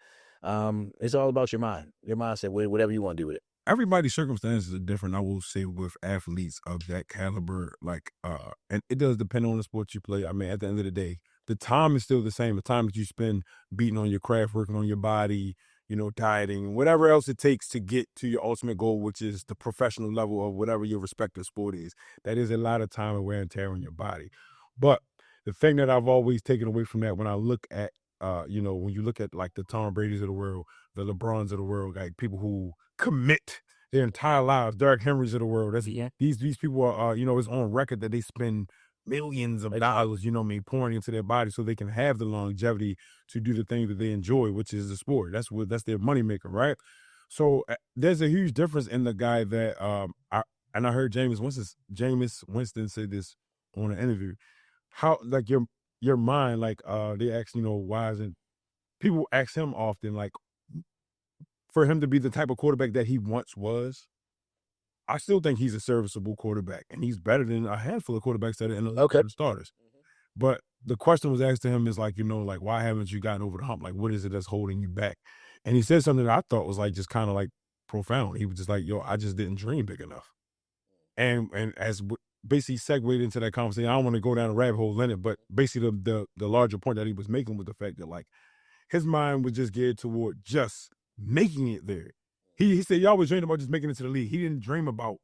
It's all about your mind, your mindset, whatever you want to do with it. Everybody's circumstances are different. I will say with athletes of that caliber, like, and it does depend on the sport you play. I mean, at the end of the day, the time is still the same. The time that you spend beating on your craft, working on your body, dieting, whatever else it takes to get to your ultimate goal, which is the professional level of whatever your respective sport is. That is a lot of time and wear and tear on your body. But the thing that I've always taken away from that when I look at, when you look at like the Tom Brady's of the world, the LeBrons of the world, like people who commit their entire lives, Derrick Henry's of the world. These people are, it's on record that they spend millions of dollars, pouring into their body so they can have the longevity to do the things that they enjoy, which is the sport. That's their moneymaker, right? So there's a huge difference in the guy that I heard Jameis Winston say this on an interview. How like your mind, like they ask, why isn't people ask him often, like, for him to be the type of quarterback that he once was, I still think he's a serviceable quarterback, and he's better than a handful of quarterbacks that are in the starters. But the question was asked to him is like, like, why haven't you gotten over the hump? Like, what is it that's holding you back? And he said something that I thought was like just kind of like profound. He was just like, yo, I just didn't dream big enough. And as basically segued into that conversation, I don't want to go down a rabbit hole in it, but basically the larger point that he was making was the fact that like his mind was just geared toward just making it there. He said he always dreamed about just making it to the league. He didn't dream about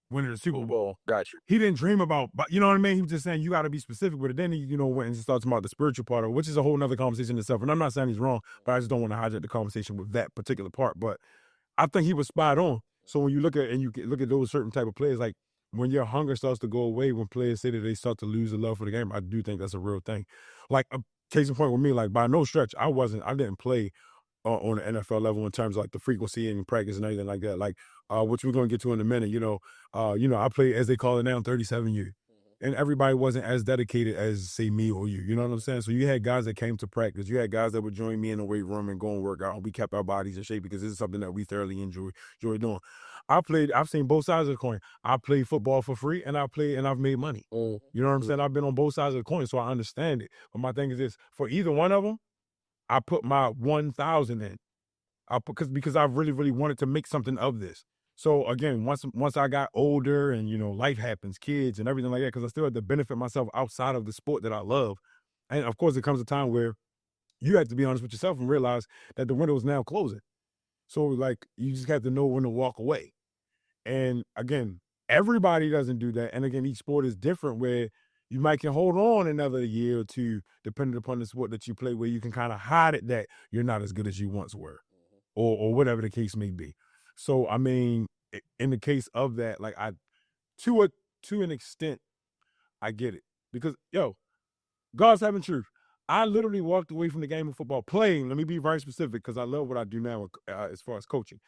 winning the Super Bowl. Gotcha. He didn't dream about, you know what I mean? He was just saying you got to be specific with it. Then he, went and started talking about the spiritual part of it, which is a whole nother conversation in itself. And I'm not saying he's wrong, but I just don't want to hijack the conversation with that particular part. But I think he was spot on. So when you look at those certain type of players, like when your hunger starts to go away, when players say that they start to lose the love for the game, I do think that's a real thing. Like a case in point with me, like by no stretch, I didn't play on the NFL level in terms of like the frequency and practice and everything like that. Like, which we're going to get to in a minute, I played, as they call it now, 37 years. And everybody wasn't as dedicated as, say, me or you. You know what I'm saying? So you had guys that came to practice. You had guys that would join me in the weight room and go and work out. And we kept our bodies in shape because this is something that we thoroughly enjoy doing. I've seen both sides of the coin. I played football for free and I've made money. You know what I'm saying? I've been on both sides of the coin, so I understand it. But my thing is this, for either one of them, I put my 1,000 in. Because I really, really wanted to make something of this. So again, once I got older and, life happens, kids and everything like that, because I still had to benefit myself outside of the sport that I love. And of course, there comes a time where you have to be honest with yourself and realize that the window is now closing. So like, you just have to know when to walk away. And again, everybody doesn't do that. And again, each sport is different where you might can hold on another year or two, depending upon the sport that you play, where you can kind of hide it that you're not as good as you once were, or whatever the case may be. So, I mean, in the case of that, like to an extent, I get it. Because, God's having truth. I literally walked away from the game of football playing. Let me be very specific because I love what I do now as far as coaching.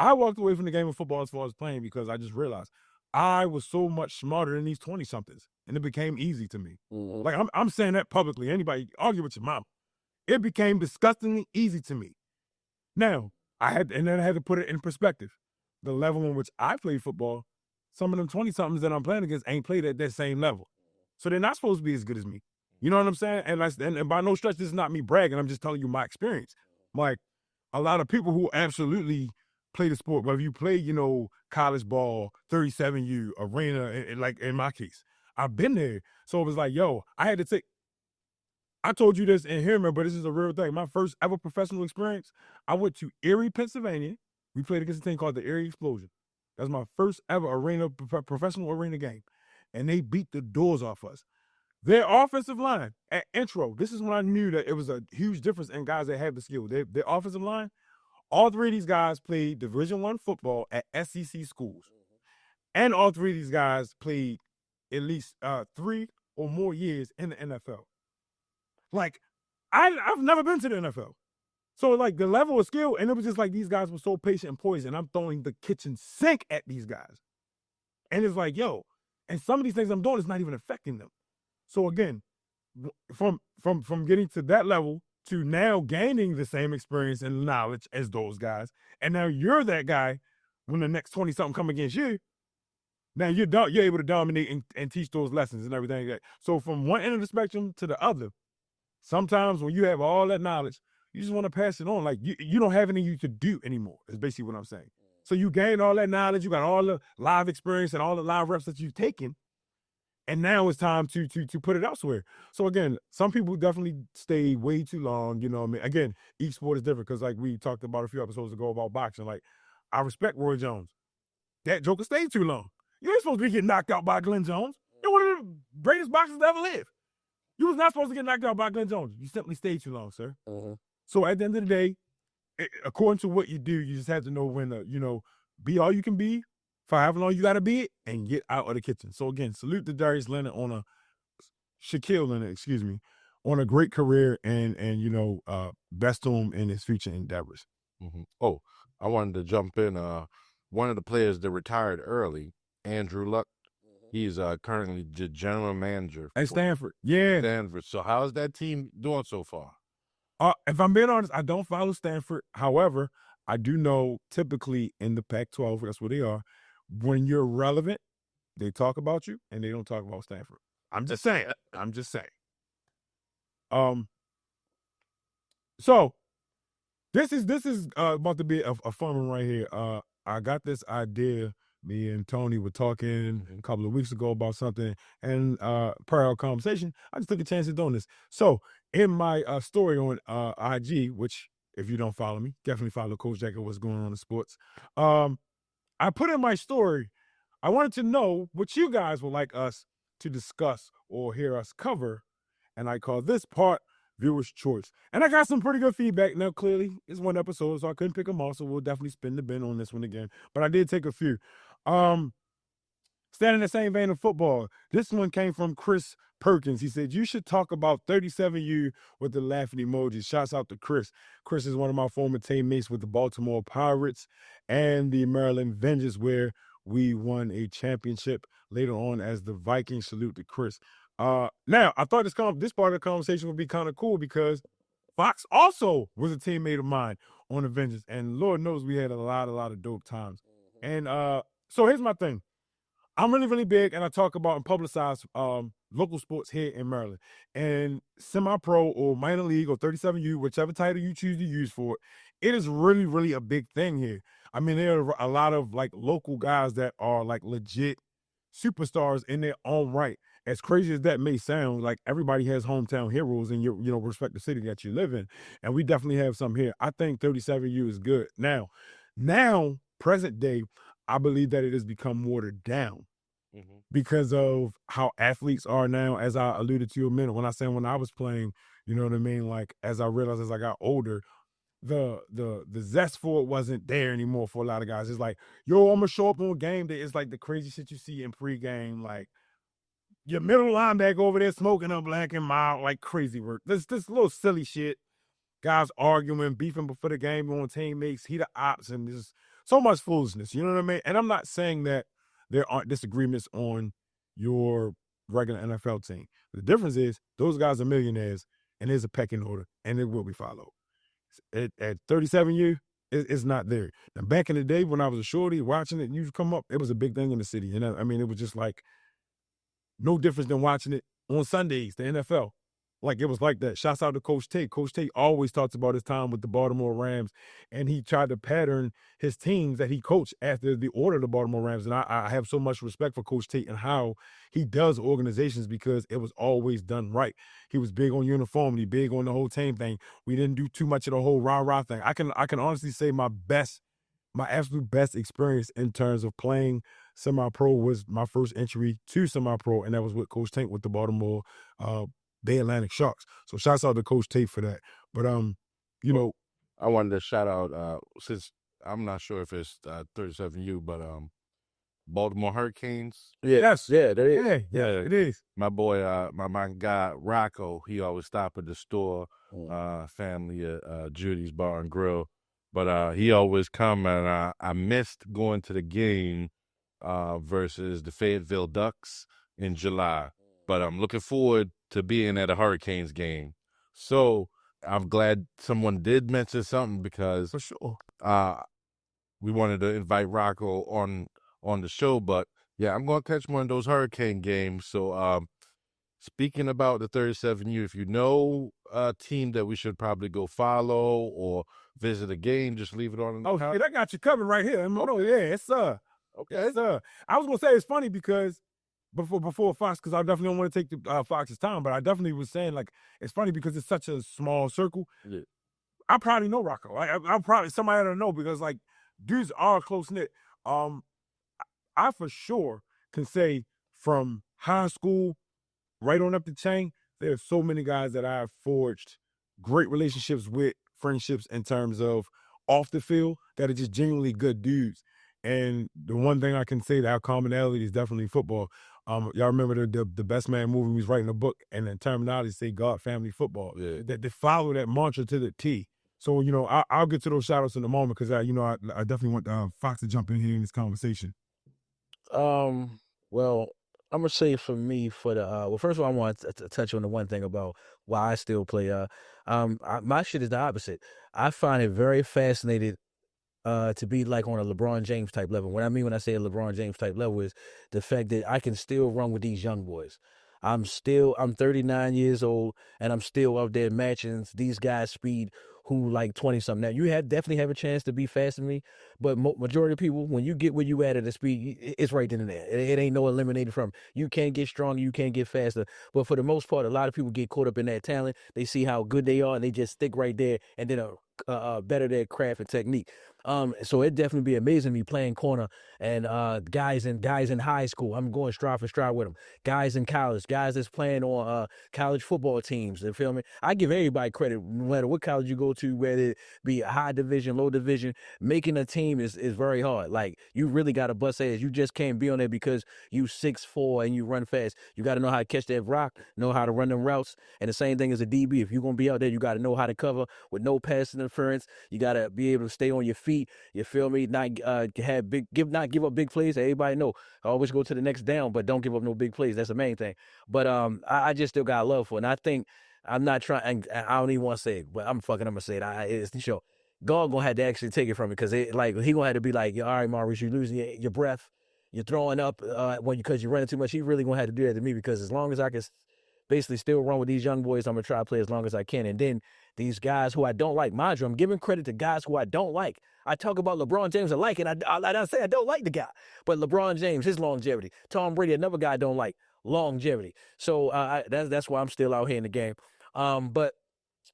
I walked away from the game of football as far as playing because I just realized I was so much smarter than these 20-somethings, and it became easy to me. Mhm. Like, I'm saying that publicly. Anybody argue with your mom. It became disgustingly easy to me. Now, then I had to put it in perspective. The level in which I played football, some of them 20-somethings that I'm playing against ain't played at that same level. So they're not supposed to be as good as me. You know what I'm saying? And by no stretch, this is not me bragging. I'm just telling you my experience. Like, a lot of people who absolutely play the sport, whether you play, college ball, 37U, arena, and like in my case, I've been there. So it was like, yo, I told you this in here, man, but this is a real thing. My first ever professional experience, I went to Erie, Pennsylvania. We played against a team called the Erie Explosion. That was my first ever professional arena game. And they beat the doors off us. Their offensive line at intro, this is when I knew that it was a huge difference in guys that have the skill. Their offensive line, all three of these guys played Division I football at SEC schools. And all three of these guys played at least 3 or more years in the NFL. Like, I've never been to the NFL. So, like, the level of skill, and it was just like these guys were so patient and poised, and I'm throwing the kitchen sink at these guys. And it's like, yo, and some of these things I'm doing is not even affecting them. So, again, from getting to that level to now gaining the same experience and knowledge as those guys, and now you're that guy when the next 20-something come against you, now you're able to dominate and teach those lessons and everything. So from one end of the spectrum to the other, sometimes when you have all that knowledge, you just want to pass it on. Like, you don't have anything to do anymore, is basically what I'm saying. So you gain all that knowledge, you got all the live experience and all the live reps that you've taken, and now it's time to put it elsewhere. So again, some people definitely stay way too long, you know what I mean? Again, each sport is different because like we talked about a few episodes ago about boxing. Like, I respect Roy Jones. That joker stayed too long. You ain't supposed to be getting knocked out by Glenn Jones. You're one of the greatest boxers to ever live. You was not supposed to get knocked out by Glenn Jones. You simply stayed too long, sir. Mhm. So at the end of the day, according to what you do, you just have to know when to, be all you can be for however long you got to be it and get out of the kitchen. So again, salute to Shaquille Leonard, on a great career and best to him in his future endeavors. Mm-hmm. Oh, I wanted to jump in. One of the players that retired early, Andrew Luck, he's currently the general manager At Stanford. Yeah. Stanford. So how is that team doing so far? If I'm being honest, I don't follow Stanford. However, I do know typically in the Pac-12, that's where they are, when you're relevant, they talk about you and they don't talk about Stanford. I'm just saying. So this is about to be a fun one right here. I got this idea. Me and Tony were talking a couple of weeks ago about something, and per our conversation, I just took a chance of doing this. So in my story on IG, which if you don't follow me, definitely follow Coach Jack and what's going on in sports. I put in my story, I wanted to know what you guys would like us to discuss or hear us cover, and I call this part Viewer's Choice. And I got some pretty good feedback. Now, clearly, it's one episode, so I couldn't pick them all, so we'll definitely spin the bin on this one again. But I did take a few. Staying in the same vein of football, this one came from Chris Perkins. He said, you should talk about 37U with the laughing emoji. Shouts out to Chris. Chris is one of my former teammates with the Baltimore Pirates and the Maryland Vengeance, where we won a championship later on as the Vikings. Salute to Chris. Now, I thought this part of the conversation would be kind of cool because Fox also was a teammate of mine on the Vengeance, and Lord knows we had a lot of dope times. And so here's my thing. I'm really, really big, and I talk about and publicize local sports here in Maryland. And semi-pro or minor league or 37U, whichever title you choose to use for it, it is really, really a big thing here. I mean, there are a lot of like local guys that are like legit superstars in their own right. As crazy as that may sound, like everybody has hometown heroes in your, respective city that you live in. And we definitely have some here. I think 37U is good. Now, present day, I believe that it has become watered down because of how athletes are now, as I alluded to a minute. When I was playing, you know what I mean? Like, as I realized as I got older, the zest for it wasn't there anymore for a lot of guys. It's like, yo, I'm gonna show up on game day. It's like the crazy shit you see in pregame, like your middle linebacker over there smoking a black and mild, like crazy work. This little silly shit. Guys arguing, beefing before the game on teammates, heat of ops, and just so much foolishness. You know what I mean? And I'm not saying that there aren't disagreements on your regular NFL team. The difference is those guys are millionaires, and there's a pecking order, and it will be followed. At 37 years, it's not there. Now, back in the day when I was a shorty watching it, you come up, it was a big thing in the city. And I mean, it was just like no difference than watching it on Sundays, the NFL. Like, it was like that. Shouts out to Coach Tate. Coach Tate always talks about his time with the Baltimore Rams, and he tried to pattern his teams that he coached after the order of the Baltimore Rams. And I have so much respect for Coach Tate and how he does organizations because it was always done right. He was big on uniformity, big on the whole team thing. We didn't do too much of the whole rah-rah thing. I can honestly say my absolute best experience in terms of playing semi-pro was my first entry to semi-pro, and that was with Coach Tate with the Baltimore Bay Atlantic Sharks. So shouts out to Coach Tate for that. But you know, I wanted to shout out since I'm not sure if it's 37U, but Baltimore Hurricanes. Yeah. Yes. Yeah, there is. Yeah, it is. My boy, my guy Rocco, he always stop at the store, family at Judy's Bar and Grill. But he always come, and I missed going to the game versus the Fayetteville Ducks in July. But I'm looking forward to being at a Hurricanes game. So I'm glad someone did mention something because For sure. we wanted to invite Rocco on the show. But yeah, I'm going to catch one of those Hurricane games. So speaking about the 37U, if you know a team that we should probably go follow or visit a game, just leave it on. Oh, shit, I got you covered right here. Oh, yeah, it's Okay. Yes, I was gonna say it's funny because before Fox, because I definitely don't want to take the Fox's time, but I definitely was saying, like, it's funny because it's such a small circle. Yeah. I probably know Rocco. I'm probably somebody I don't know because, like, dudes are close knit. I for sure can say from high school right on up the chain, there are so many guys that I have forged great relationships with, friendships in terms of off the field that are just genuinely good dudes. And the one thing I can say that our commonality is definitely football. Y'all remember the Best Man movie? He was writing a book, and the terminology say God, family, football. Yeah. That they follow that mantra to the T. So, you know, I'll get to those shout outs in a moment because I definitely want Fox to jump in here in this conversation. Well, I'm gonna say for me, for the well, first of all, I want to touch on the one thing about why I still play. My shit is the opposite. I find it very fascinating to be like on a LeBron James type level. What I mean when I say a LeBron James type level is the fact that I can still run with these young boys. I'm 39 years old, and I'm still up there matching these guys' speed who like 20-something. Now, you definitely have a chance to be faster than me, but majority of people, when you get where you at the speed, it's right then and there. It ain't no eliminated from. You can't get stronger, you can't get faster, but for the most part, a lot of people get caught up in that talent. They see how good they are, and they just stick right there, and then better their craft and technique. So it'd definitely be amazing me playing corner and guys in high school. I'm going stride for stride with them. Guys in college, guys that's playing on college football teams. You feel me? I give everybody credit, no matter what college you go to, whether it be a high division, low division. Making a team is very hard. Like, you really got to bust ass. You just can't be on there because you 6'4" and you run fast. You got to know how to catch that rock, know how to run them routes. And the same thing as a DB. If you're gonna be out there, you got to know how to cover with no pass interference. You got to be able to stay on your feet. You feel me? Not give up big plays. Everybody know. Always go to the next down, but don't give up no big plays. That's the main thing. But I just still got love for it. And I think I'm not trying. I don't even want to say it, but I'm gonna say it. It's the show. God gonna have to actually take it from me because he gonna have to be like, all right, Maurice, you're losing your breath. You're throwing up because you're running too much. He really gonna have to do that to me because as long as I can basically still run with these young boys, I'm gonna try to play as long as I can. And then these guys who I don't like, mind you, I'm giving credit to guys who I don't like. I talk about LeBron James I like, and I say I don't like the guy. But LeBron James, his longevity. Tom Brady, another guy I don't like, longevity. So that's why I'm still out here in the game. But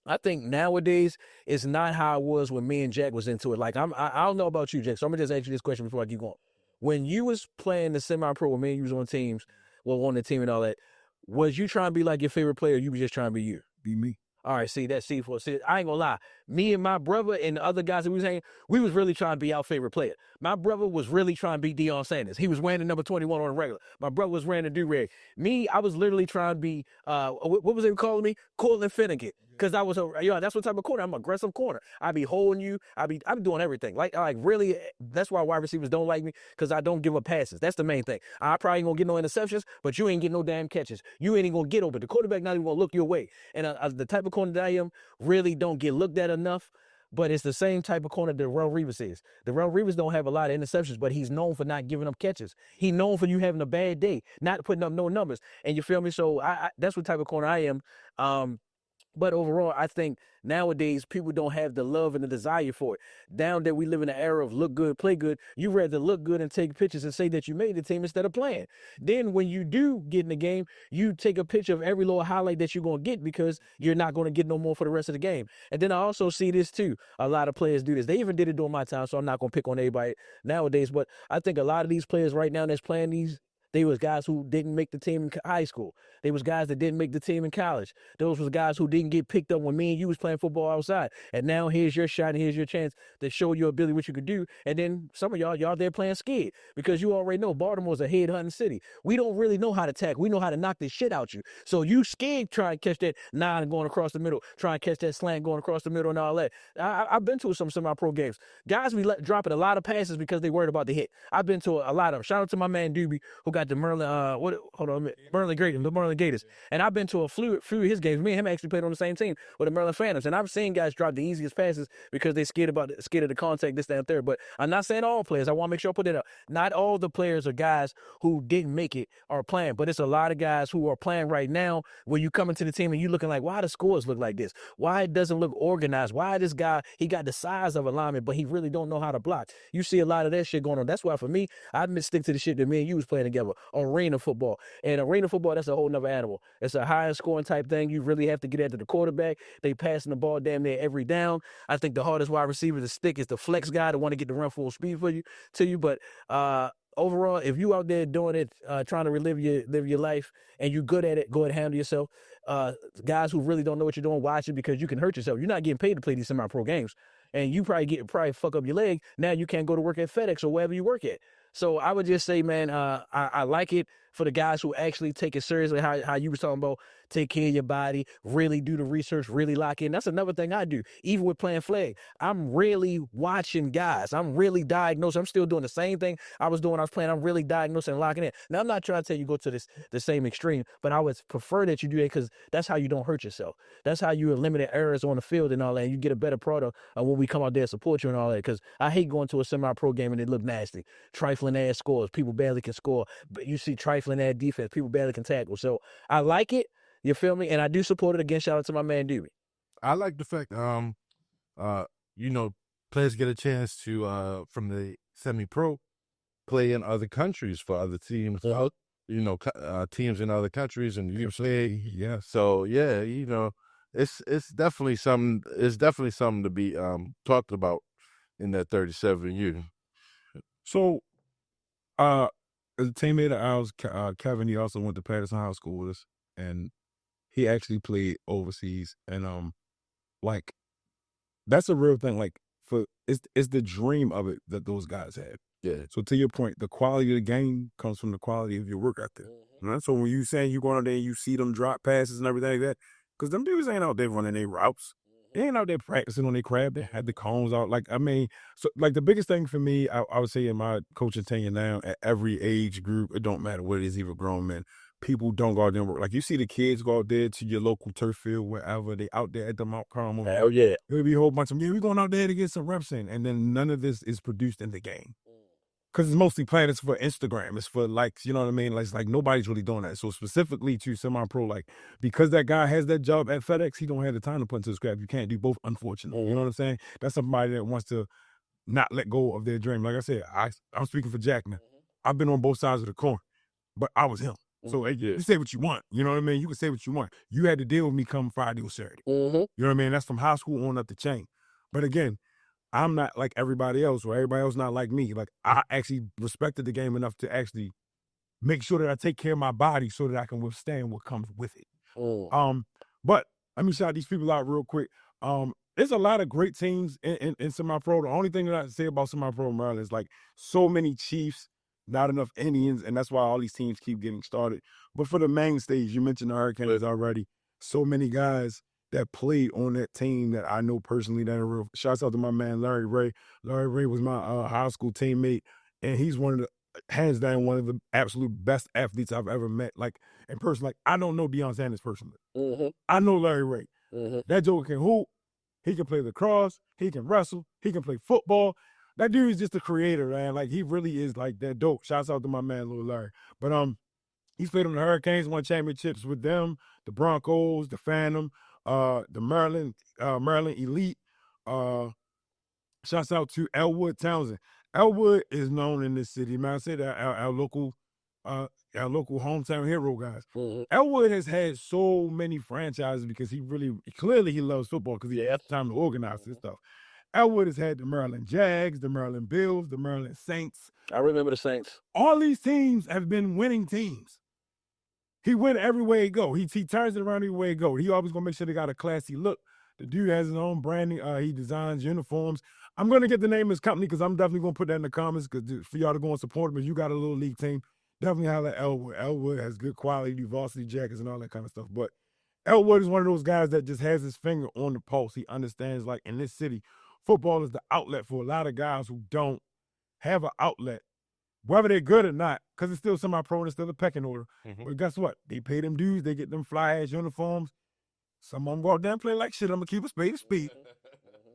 I think nowadays it's not how it was when me and Jack was into it. Like, I don't know about you, Jack, so I'm going to just ask you this question before I keep going. When you was playing the semi-pro, when me and you was on teams, on the team and all that, was you trying to be like your favorite player, or you was just trying to be you? Be me. All right, see, I ain't gonna lie. Me and my brother and the other guys that we was hanging, we was really trying to be our favorite player. My brother was really trying to be Deion Sanders. He was wearing the number 21 on the regular. My brother was wearing the do-rag. Me, I was literally trying to be, what was they calling me? Cortland Finnegan. Because I was, that's what type of corner. I'm an aggressive corner. I be holding you. I be doing everything. Like really, that's why wide receivers don't like me, because I don't give up passes. That's the main thing. I probably ain't going to get no interceptions, but you ain't getting no damn catches. You ain't going to get open. The quarterback not even going to look your way. And the type of corner that I am really don't get looked at enough. But it's the same type of corner that Darrelle Revis is. Darrelle Revis don't have a lot of interceptions, but he's known for not giving up catches. He's known for you having a bad day, not putting up no numbers. And you feel me? So that's what type of corner I am. But overall, I think nowadays people don't have the love and the desire for it. Now that we live in an era of look good, play good, you rather look good and take pictures and say that you made the team instead of playing. Then when you do get in the game, you take a picture of every little highlight that you're going to get, because you're not going to get no more for the rest of the game. And then I also see this too. A lot of players do this. They even did it during my time, so I'm not going to pick on everybody nowadays. But I think a lot of these players right now that's playing these, they was guys who didn't make the team in high school. They was guys that didn't make the team in college. Those was guys who didn't get picked up when me and you was playing football outside. And now here's your shot and here's your chance to show your ability, what you could do. And then some of y'all there playing scared, because you already know Baltimore's a head-hunting city. We don't really know how to tackle. We know how to knock this shit out you. So you scared trying to catch that 9 going across the middle, trying to catch that slant going across the middle and all that. I've been to some semi-pro games. Guys be dropping a lot of passes because they worried about the hit. I've been to a lot of them. Shout out to my man Doobie, who got the Maryland Gators. And I've been to a few of his games. Me and him actually played on the same team with the Maryland Phantoms. And I've seen guys drop the easiest passes because they scared of the contact, this, that, and third. But I'm not saying all players. I want to make sure I put it up. Not all the players are guys who didn't make it are playing, but it's a lot of guys who are playing right now where you come into the team and you looking like, why the scores look like this? Why it doesn't look organized? Why this guy, he got the size of a lineman, but he really don't know how to block? You see a lot of that shit going on. That's why for me, I've been stick to the shit that me and you was playing together, arena football. And arena football, that's a whole nother animal. It's a higher scoring type thing. You really have to get after the quarterback. They passing the ball damn near every down. I think the hardest wide receiver to stick is the flex guy that want to get the run full speed to you. But overall, if you out there doing it, trying to live your life, and you good at it, go ahead and handle yourself. Guys who really don't know what you're doing, watch it, because you can hurt yourself. You're not getting paid to play these semi-pro games, and you probably fuck up your leg. Now you can't go to work at FedEx or wherever you work at. So I would just say, man, I like it for the guys who actually take it seriously, how you was talking about, take care of your body, really do the research, really lock in. That's another thing I do. Even with playing flag, I'm really watching guys. I'm really diagnosing. I'm still doing the same thing I was doing when I was playing. I'm really diagnosing and locking in. Now, I'm not trying to tell you go to the same extreme, but I would prefer that you do it, because that's how you don't hurt yourself. That's how you eliminate errors on the field and all that. And you get a better product when we come out there and support you and all that, because I hate going to a semi-pro game and it look nasty. Trifling ass scores. People barely can score. But you see trifling ass defense. People barely can tackle. So I like it. You feel me? And I do support it. Again, shout out to my man Doobie. I like the fact, players get a chance to, from the semi-pro, play in other countries for other teams. Teams in other countries, and you play. Yeah. So yeah, it's definitely something. It's definitely something to be talked about in that 37 years. So, as a teammate of ours, Kevin, he also went to Patterson High School with us, and he actually played overseas, and that's a real thing. Like, it's the dream of it that those guys had. Yeah. So to your point, the quality of the game comes from the quality of your work out there. Right? So when you saying you going out there and you see them drop passes and everything like that, because them dudes ain't out there running their routes. They ain't out there practicing on their craft. They had the cones out. So the biggest thing for me, I would say in my coaching tenure now, at every age group, it don't matter what it is, even grown men, people don't go out there and work. Like, you see the kids go out there to your local turf field, wherever, they out there at the Mount Carmel. Hell yeah. There'll be a whole bunch of them. Yeah, we're going out there to get some reps in. And then none of this is produced in the game. Because it's mostly playing, it's for Instagram. It's for likes, you know what I mean? It's like nobody's really doing that. So specifically to semi-pro, because that guy has that job at FedEx, he don't have the time to put into the scrap. You can't do both, unfortunately. You know what I'm saying? That's somebody that wants to not let go of their dream. Like I said, I'm speaking for Jack now. I've been on both sides of the coin, but I was him. So you say what you want. You know what I mean? You can say what you want. You had to deal with me come Friday or Saturday. You know what I mean? That's from high school on up the chain. But again, I'm not like everybody else, or everybody else not like me. Like, I actually respected the game enough to actually make sure that I take care of my body so that I can withstand what comes with it. But let me shout these people out real quick. there's a lot of great teams in semi-pro. The only thing that I say about semi-pro in Maryland is like so many Chiefs, not enough Indians, and that's why all these teams keep getting started. But for the main stage, you mentioned the Hurricanes already. So many guys that played on that team that I know personally that are real. Shouts out to my man Larry Ray. Larry Ray was my high school teammate, and he's one of the hands down one of the absolute best athletes I've ever met. Like in person, like I don't know Deion Sanders personally. I know Larry Ray. That joker can hoop. He can play lacrosse. He can wrestle. He can play football. That dude is just a creator, man. Like he really is like that dope. Shouts out to my man Lil Larry. But he's played on the Hurricanes, won championships with them, the Broncos, the Phantom, the Maryland Elite. Shouts out to Elwood Townsend. Elwood is known in this city, man. I say that our local hometown hero guys. Elwood has had so many franchises because he clearly loves football because he has time to organize this stuff. Elwood has had the Maryland Jags, the Maryland Bills, the Maryland Saints. I remember the Saints. All these teams have been winning teams. He win everywhere he go. He turns it around everywhere he go. He always gonna make sure they got a classy look. The dude has his own branding. He designs uniforms. I'm gonna get the name of his company because I'm definitely gonna put that in the comments because for y'all to go and support him. If you got a little league team, definitely holler at Elwood. Elwood has good quality varsity jackets and all that kind of stuff. But Elwood is one of those guys that just has his finger on the pulse. He understands, like, in this city, football is the outlet for a lot of guys who don't have an outlet, whether they're good or not, because it's still semi-pro and it's still a pecking order. But guess what? They pay them dues. They get them fly-ass uniforms. Some of them go out there and play like shit. I'm going to keep a spade a spade.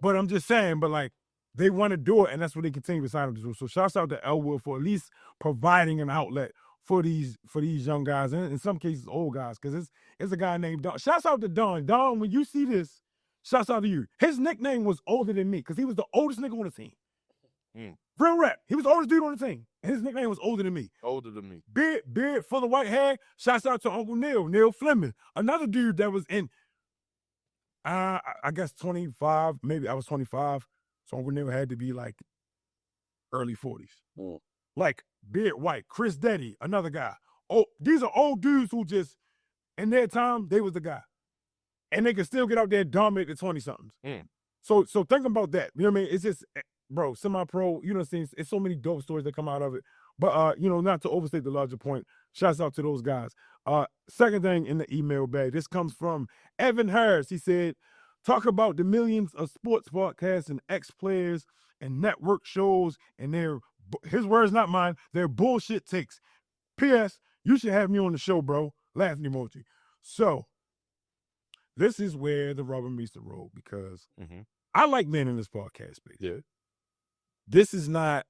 But I'm just saying, but, like, they want to do it, and that's what they continue to sign up to do. So shouts out to Elwood for at least providing an outlet for these young guys, and in some cases, old guys, because it's a guy named Don. Shouts out to Don. Don, when you see this, shouts out to you. His nickname was older than me because he was the oldest nigga on the team. Real rap. He was the oldest dude on the team. And his nickname was older than me. Older than me. Beard full of white hair. Shouts out to Uncle Neil Fleming. Another dude that was in, I guess 25, maybe I was 25. So Uncle Neil had to be like early 40s. Like beard white. Chris Deddy, another guy. Oh, these are old dudes who just, in their time, they was the guy. And they can still get out there and dominate the 20-somethings. So think about that. You know what I mean? It's just, bro, semi-pro, you know what I'm saying? It's so many dope stories that come out of it. But, you know, not to overstate the larger point, shouts out to those guys. Second thing in the email bag, this comes from Evan Harris. He said, talk about the millions of sports podcasts and ex-players and network shows and his words, not mine, their bullshit takes. P.S. You should have me on the show, bro. Laughing emoji. So, this is where the rubber meets the road because I like being in this podcast space. Yeah. This is not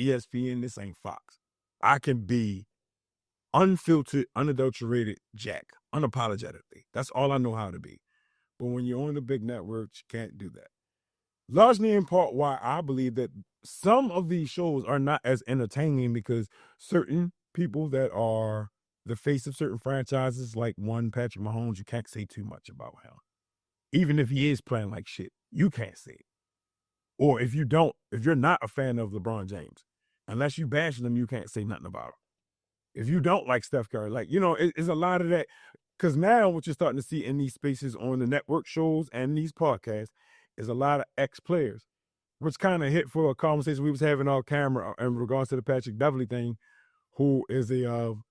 ESPN. This ain't Fox. I can be unfiltered, unadulterated Jack, unapologetically. That's all I know how to be. But when you're on the big networks, you can't do that. Largely in part why I believe that some of these shows are not as entertaining because certain people that are the face of certain franchises, like one Patrick Mahomes, you can't say too much about him. Even if he is playing like shit, you can't say it. Or if you're not a fan of LeBron James, unless you bash them, you can't say nothing about him. If you don't like Steph Curry, like, you know, it's a lot of that. Because now what you're starting to see in these spaces on the network shows and these podcasts is a lot of ex-players, which kind of hit for a conversation we was having off camera in regards to the Patrick Beverly thing, who is an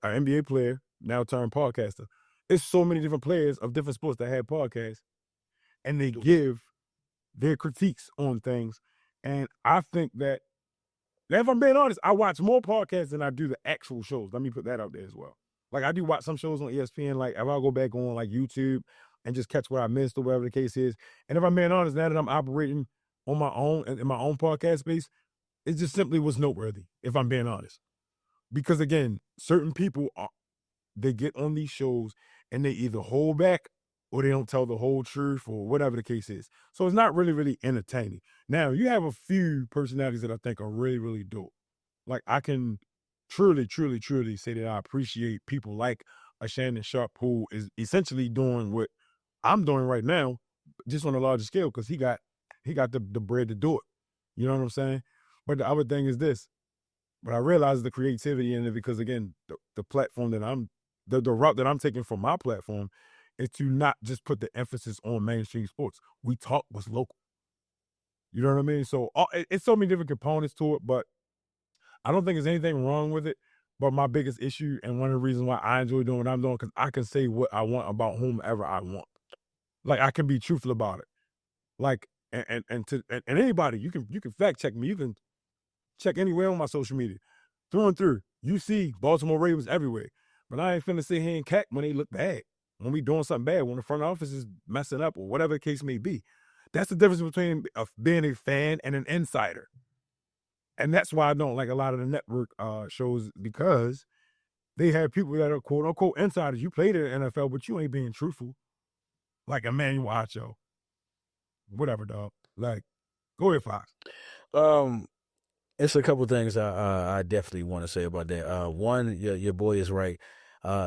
NBA player, now turned podcaster. It's so many different players of different sports that have podcasts, and they give their critiques on things. And I think that, if I'm being honest, I watch more podcasts than I do the actual shows. Let me put that out there as well. Like, I do watch some shows on ESPN, like, if I go back on, like, YouTube and just catch what I missed or whatever the case is. And if I'm being honest, now that I'm operating on my own, in my own podcast space, it just simply was noteworthy, if I'm being honest. Because, again, certain people, they get on these shows and they either hold back or they don't tell the whole truth or whatever the case is. So it's not really, really entertaining. Now, you have a few personalities that I think are really, really dope. Like, I can truly, truly, truly say that I appreciate people like a Shannon Sharp, who is essentially doing what I'm doing right now, just on a larger scale, because he got the bread to do it. You know what I'm saying? But the other thing is this. But I realize the creativity in it because, again, the platform that the route that I'm taking from my platform is to not just put the emphasis on mainstream sports. We talk what's local. You know what I mean? So it's so many different components to it, but I don't think there's anything wrong with it. But my biggest issue and one of the reasons why I enjoy doing what I'm doing, because I can say what I want about whomever I want. Like, I can be truthful about it. Like, and anybody, you can fact check me. You can check anywhere on my social media. Through and through. You see Baltimore Ravens everywhere. But I ain't finna sit here and cack when they look bad. When we doing something bad, when the front office is messing up or whatever the case may be. That's the difference between being a fan and an insider. And that's why I don't like a lot of the network shows, because they have people that are quote unquote insiders. You played in the NFL, but you ain't being truthful. Like Emmanuel Acho. Whatever, dog. Like, go ahead, Fox. It's a couple things I definitely want to say about that. One, your boy is right.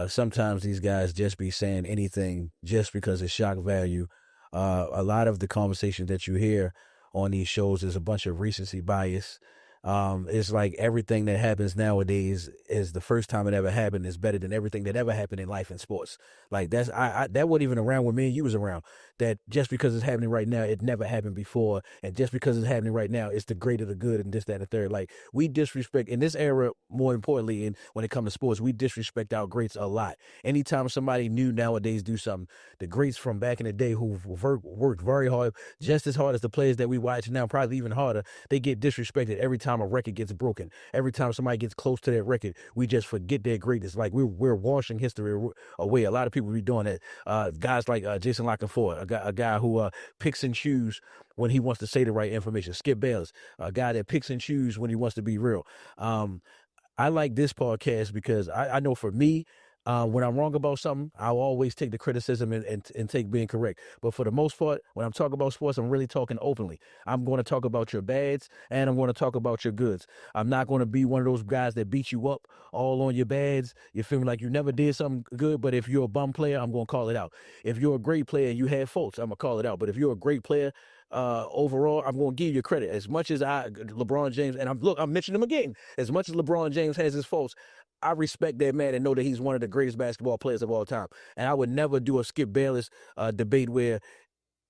Sometimes these guys just be saying anything just because it's shock value. A lot of the conversation that you hear on these shows is a bunch of recency bias. It's like everything that happens nowadays is the first time it ever happened is better than everything that ever happened in life and sports. Like that wasn't even around when me and you was around. That just because it's happening right now, it never happened before. And just because it's happening right now, it's the great of the good and this, that, and the third. Like, we disrespect in this era, more importantly, and when it comes to sports, we disrespect our greats a lot. Anytime somebody new nowadays do something, the greats from back in the day who worked very hard, just as hard as the players that we watch now, probably even harder, they get disrespected every time a record gets broken. Every time somebody gets close to that record, we just forget their greatness. Like, we're washing history away. A lot of people be doing that. Guys like Jason Lockenford, a guy who picks and chooses when he wants to say the right information. Skip Bayless, a guy that picks and chooses when he wants to be real. I like this podcast because I know for me, when I'm wrong about something, I'll always take the criticism and take being correct. But for the most part, when I'm talking about sports, I'm really talking openly. I'm going to talk about your bads and I'm going to talk about your goods. I'm not going to be one of those guys that beat you up all on your bads. You feel me like you never did something good, but if you're a bum player, I'm going to call it out. If you're a great player and you had faults, I'm going to call it out. But if you're a great player, overall, I'm going to give you credit. As much as LeBron James, and I'm mentioning him again, as much as LeBron James has his faults, I respect that man and know that he's one of the greatest basketball players of all time. And I would never do a Skip Bayless debate where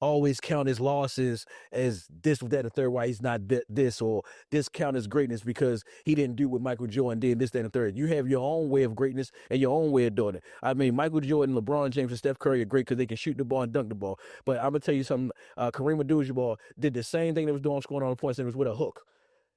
always count his losses as this, that, and third, why he's not this, or this count his greatness because he didn't do what Michael Jordan did, this, that, and third. You have your own way of greatness and your own way of doing it. I mean, Michael Jordan, LeBron James, and Steph Curry are great because they can shoot the ball and dunk the ball. But I'm going to tell you something, Kareem Abdul-Jabbar did the same thing that was doing scoring on the points, and it was with a hook.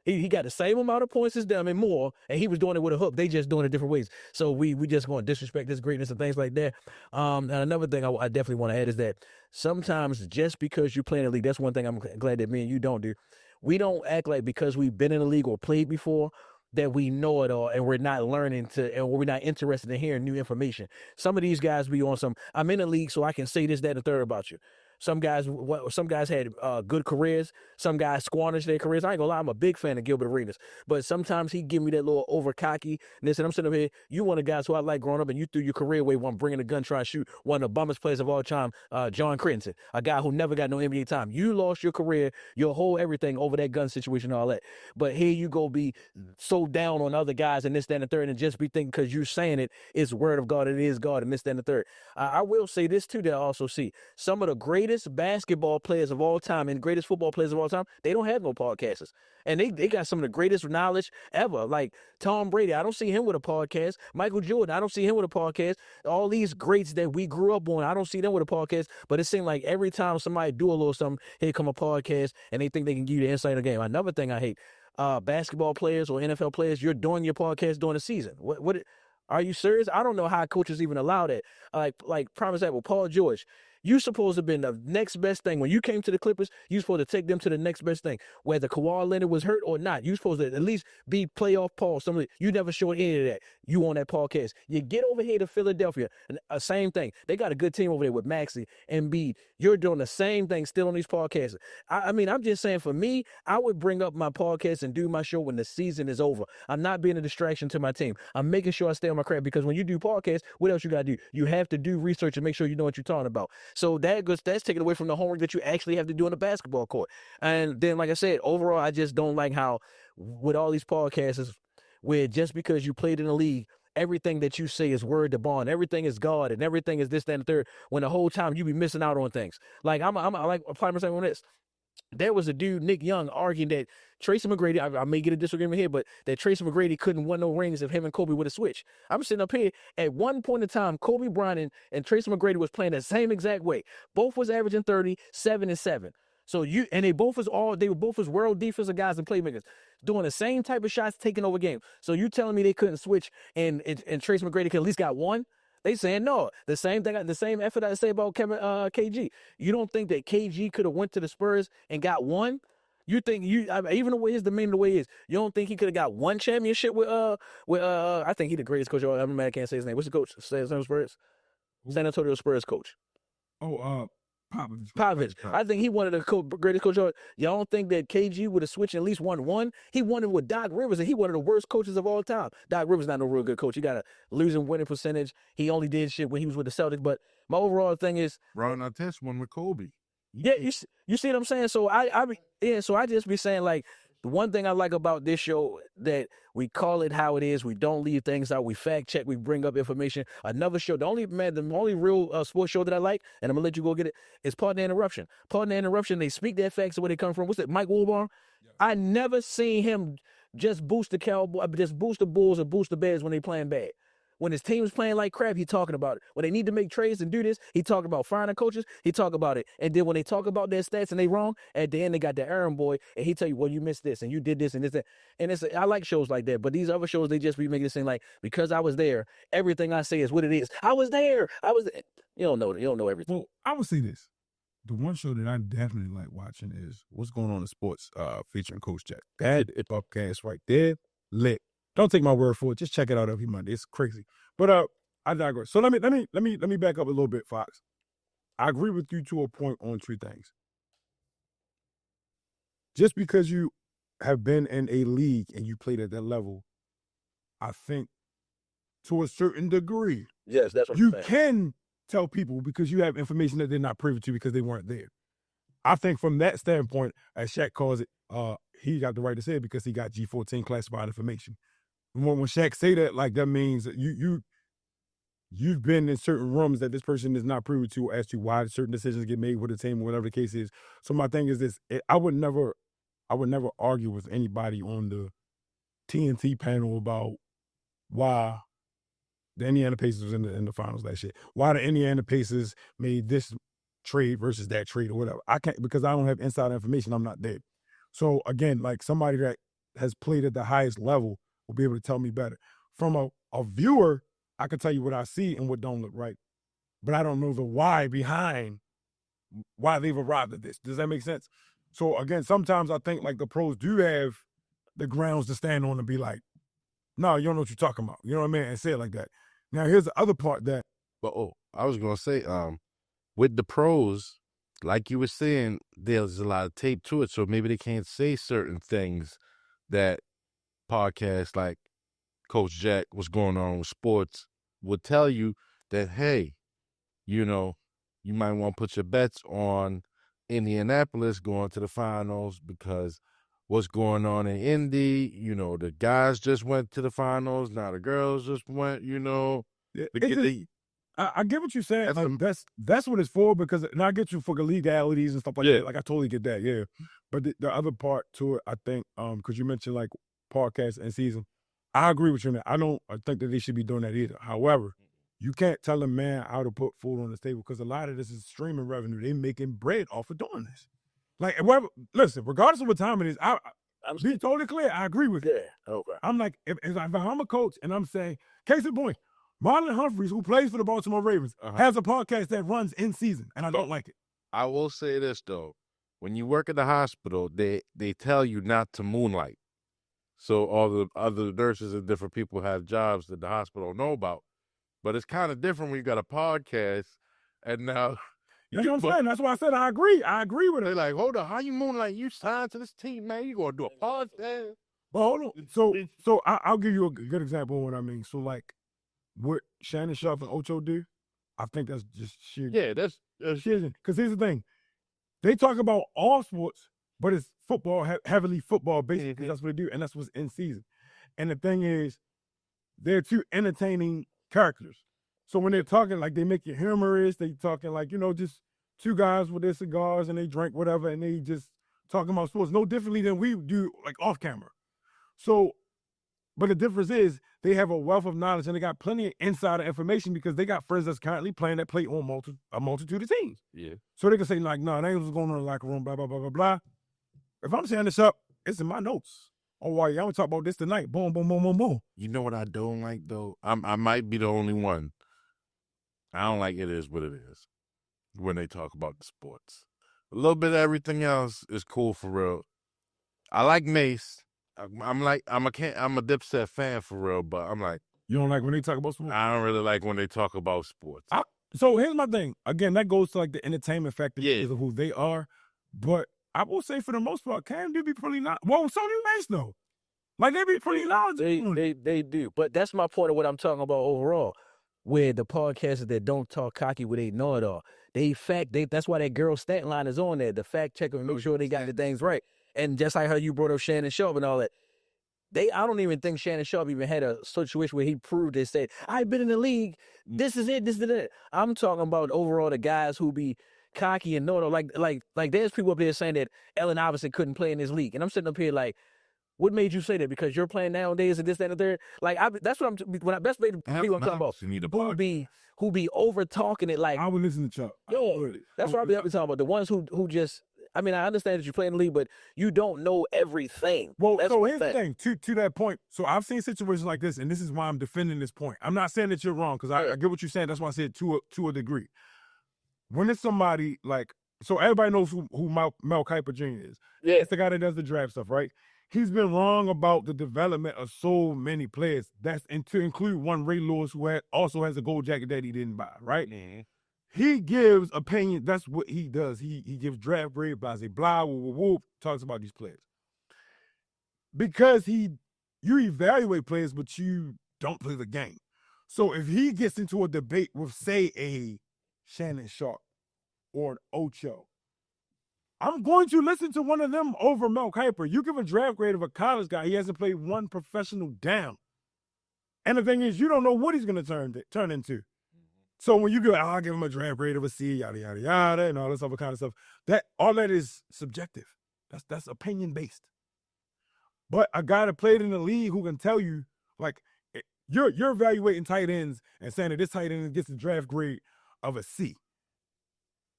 He got the same amount of points as them and more, and he was doing it with a hook. They just doing it different ways. So we just going to disrespect his greatness and things like that. And another thing I definitely want to add is that sometimes just because you play in the league, that's one thing I'm glad that me and you don't do. We don't act like because we've been in the league or played before that we know it all and we're not learning and we're not interested in hearing new information. Some of these guys be on some, I'm in the league so I can say this, that, and the third about you. Some guys had good careers. Some guys squandered their careers. I ain't gonna lie, I'm a big fan of Gilbert Arenas. But sometimes he give me that little over cocky. And I'm sitting up here, you one of the guys who I like growing up, and you threw your career away while I'm bringing a gun trying to shoot one of the bummest players of all time, John Crittenton, a guy who never got no NBA time. You lost your career, your whole everything over that gun situation and all that. But here you go be so down on other guys and this, that, and the third, and just be thinking because you're saying it's word of God, it is God, and this, that, and the third. I will say this too that I also see. Some of the greatest basketball players of all time and greatest football players of all time, they don't have no podcasters. And they got some of the greatest knowledge ever. Like Tom Brady, I don't see him with a podcast. Michael Jordan, I don't see him with a podcast. All these greats that we grew up on, I don't see them with a podcast. But it seems like every time somebody do a little something, here come a podcast, and they think they can give you the insight of the game. Another thing I hate, basketball players or NFL players, you're doing your podcast during the season. What are you serious? I don't know how coaches even allow that. Like prime example, Paul George. You supposed to have been the next best thing. When you came to the Clippers, you supposed to take them to the next best thing. Whether Kawhi Leonard was hurt or not, you supposed to at least be playoff Paul. You never showed any of that. You on that podcast. You get over here to Philadelphia, and same thing. They got a good team over there with Maxey and Embiid. You're doing the same thing still on these podcasts. I mean, I'm just saying for me, I would bring up my podcast and do my show when the season is over. I'm not being a distraction to my team. I'm making sure I stay on my craft because when you do podcasts, what else you got to do? You have to do research and make sure you know what you're talking about. So that's taken away from the homework that you actually have to do on the basketball court. And then, like I said, overall, I just don't like how with all these podcasts, where just because you played in the league everything that you say is word to bond, everything is God, and everything is this, that, and the third, when the whole time you be missing out on things. Like, I'm like, apply myself on this. There was a dude, Nick Young, arguing that Tracy McGrady, I may get a disagreement here, but that Tracy McGrady couldn't win no rings if him and Kobe would have switched. I'm sitting up here, at one point in time, Kobe Bryant and Tracy McGrady was playing the same exact way. Both was averaging 30, 7 and 7. So they were both as world defensive guys and playmakers, doing the same type of shots, taking over games. So you telling me they couldn't switch and Tracy McGrady could at least got one? They saying no. The same thing, the same effort I say about KG. You don't think that KG could have went to the Spurs and got one? You think even the way his demeanor the way he is, you don't think he could have got one championship with I think he the greatest coach. I'm mad I can't say his name. What's the coach? San Antonio Spurs coach. Popovich. I think he wanted the greatest coach. Y'all don't think that KG would have switched and at least won one? He won it with Doc Rivers, and he one of the worst coaches of all time. Doc Rivers not no real good coach. He got a losing winning percentage. He only did shit when he was with the Celtics. But my overall thing is, Ron Artest won with Kobe. Yeah, you see what I'm saying? So I just be saying, like, the one thing I like about this show, that we call it how it is. We don't leave things out. We fact check. We bring up information. Another show, the only real sports show that I like, and I'm gonna let you go get it, is Pardon the Interruption. Pardon the Interruption. They speak their facts of where they come from. What's it? Mike Wilbon. Yeah. I never seen him just boost the Bulls or boost the Bears when they playing bad. When his team is playing like crap, he talking about it. When they need to make trades and do this, he talking about firing coaches, he talk about it. And then when they talk about their stats and they wrong, at the end they got the errand boy, and he tell you, well, you missed this, and you did this, and this, that. And I like shows like that. But these other shows, they just be making it seem like, because I was there, everything I say is what it is. I was there. You don't know everything. Well, I would say this. The one show that I definitely like watching is What's Going On in Sports, featuring Coach Jack. That podcast right there, lit. Don't take my word for it. Just check it out every Monday. It's crazy. But I digress. So let me back up a little bit, Fox. I agree with you to a point on two things. Just because you have been in a league and you played at that level, I think to a certain degree, yes, that's what you I'm saying. can tell people because you have information that they're not privy to because they weren't there. I think from that standpoint, as Shaq calls it, he got the right to say it because he got G14 classified information. When Shaq say that, like, that means that you've been in certain rooms that this person is not privy to as to why certain decisions get made with the team or whatever the case is. So my thing is this: I would never argue with anybody on the TNT panel about why the Indiana Pacers was in the finals last year. Why the Indiana Pacers made this trade versus that trade or whatever. I can't, because I don't have inside information. I'm not there. So again, like, somebody that has played at the highest level will be able to tell me better. From a viewer, I can tell you what I see and what don't look right. But I don't know the why behind why they've arrived at this. Does that make sense? So again, sometimes I think, like, the pros do have the grounds to stand on and be like, no, you don't know what you're talking about. You know what I mean? And say it like that. Now, here's the other part that... But I was going to say, with the pros, like you were saying, there's a lot of tape to it, so maybe they can't say certain things that podcasts like Coach Jack, What's Going On with Sports, would tell you that, hey, you know, you might want to put your bets on Indianapolis going to the finals because what's going on in Indy, you know, the guys just went to the finals, now the girls just went, you know. I get what you're saying. That's what it's for, because, and I get you for the legalities and stuff like that. Like, I totally get that, yeah. But the other part to it, I think, because you mentioned, like, podcasts and season, I agree with you on that. I don't think that they should be doing that either. However, you can't tell a man how to put food on the table, because a lot of this is streaming revenue. They're making bread off of doing this. Like, listen, regardless of what time it is, I'm being totally clear. I agree with you. Yeah, okay. I'm like, if I'm a coach and I'm saying, case in point, Marlon Humphreys, who plays for the Baltimore Ravens, has a podcast that runs in season, and I don't like it. I will say this, though. When you work at the hospital, they tell you not to moonlight. So all the other nurses and different people have jobs that the hospital don't know about. But it's kind of different when you got a podcast, and now... You know what I'm saying? That's why I said I agree. I agree with it. They're like, hold on, how you moonlight? You signed to this team, man. You going to do a podcast? Well, hold on. So I'll give you a good example of what I mean. So, like, what Shannon Sharp and Ocho do, I think that's just sheer. Yeah, that's sheer. Because here's the thing. They talk about all sports, but it's football, heavily football based, because that's what they do, and that's what's in season. And the thing is, they're two entertaining characters. So when they're talking, like, they make it humorous, they talking like, just two guys with their cigars and they drink whatever and they just talking about sports, no differently than we do, like, off camera. So, but the difference is they have a wealth of knowledge and they got plenty of insider information because they got friends that's currently playing that play on a multitude of teams. Yeah. So they can say, like, no, that ain't what's going on in the locker room, blah, blah, blah, blah, blah. If I'm saying this up, it's in my notes. Oh, why y'all talk about this tonight? Boom, boom, boom, boom, boom. You know what I don't like, though? I might be the only one. I don't like it is what it is when they talk about the sports. A little bit of everything else is cool for real. I like Mace. I'm a Dipset fan for real, but I'm like, You don't like when they talk about sports? I don't really like when they talk about sports. So here's my thing. Again, that goes to like the entertainment factor Yeah. because of who they are. But I will say for the most part, Cam do be pretty not. Well, so do Mace though. Like they be pretty knowledgeable. They do. But that's my point of what I'm talking about overall. Where the podcasters that don't talk cocky, where they know it all. That's why that girl stat line is on there. The fact checker and make sure they got the things right. And just like how you brought up Shannon Sharp and all that. I don't even think Shannon Sharp even had a situation where he proved it, said, I've been in the league, this is it, this is it. I'm talking about overall the guys who be cocky and know it all. Like there's people up there saying that Allen Iverson couldn't play in this league. And I'm sitting up here like, what made you say that? Because you're playing nowadays and this, that, and the third? Like, that's what best way to people I'm talking about. Who be over talking it like. I would listen to Chuck. That's what I be talking about. The ones who just, I mean, I understand that you play in the league, but you don't know everything. Well, so here's the thing. To that point, so I've seen situations like this, and this is why I'm defending this point. I'm not saying that you're wrong, because I get what you're saying. That's why I said to a degree. When it's somebody like, so everybody knows who Mel Kiper Jr. is. Yeah. It's the guy that does the draft stuff, right? He's been wrong about the development of so many players. That's to include one Ray Lewis, who also has a gold jacket that he didn't buy, right? Mm-hmm. He gives opinion. That's what he does. He gives draft grade, blah, blah, whoop, whoop, talks about these players. Because you evaluate players, but you don't play the game. So if he gets into a debate with, say, a Shannon Sharp or an Ocho, I'm going to listen to one of them over Mel Kiper. You give a draft grade of a college guy, he hasn't played one professional down. And the thing is, you don't know what he's going to turn into. So when you go, I'll give him a draft grade of a C, yada, yada, yada, and all this other kind of stuff, all that is subjective. That's opinion-based. But a guy that played in the league who can tell you, like, you're evaluating tight ends and saying that this tight end gets a draft grade of a C.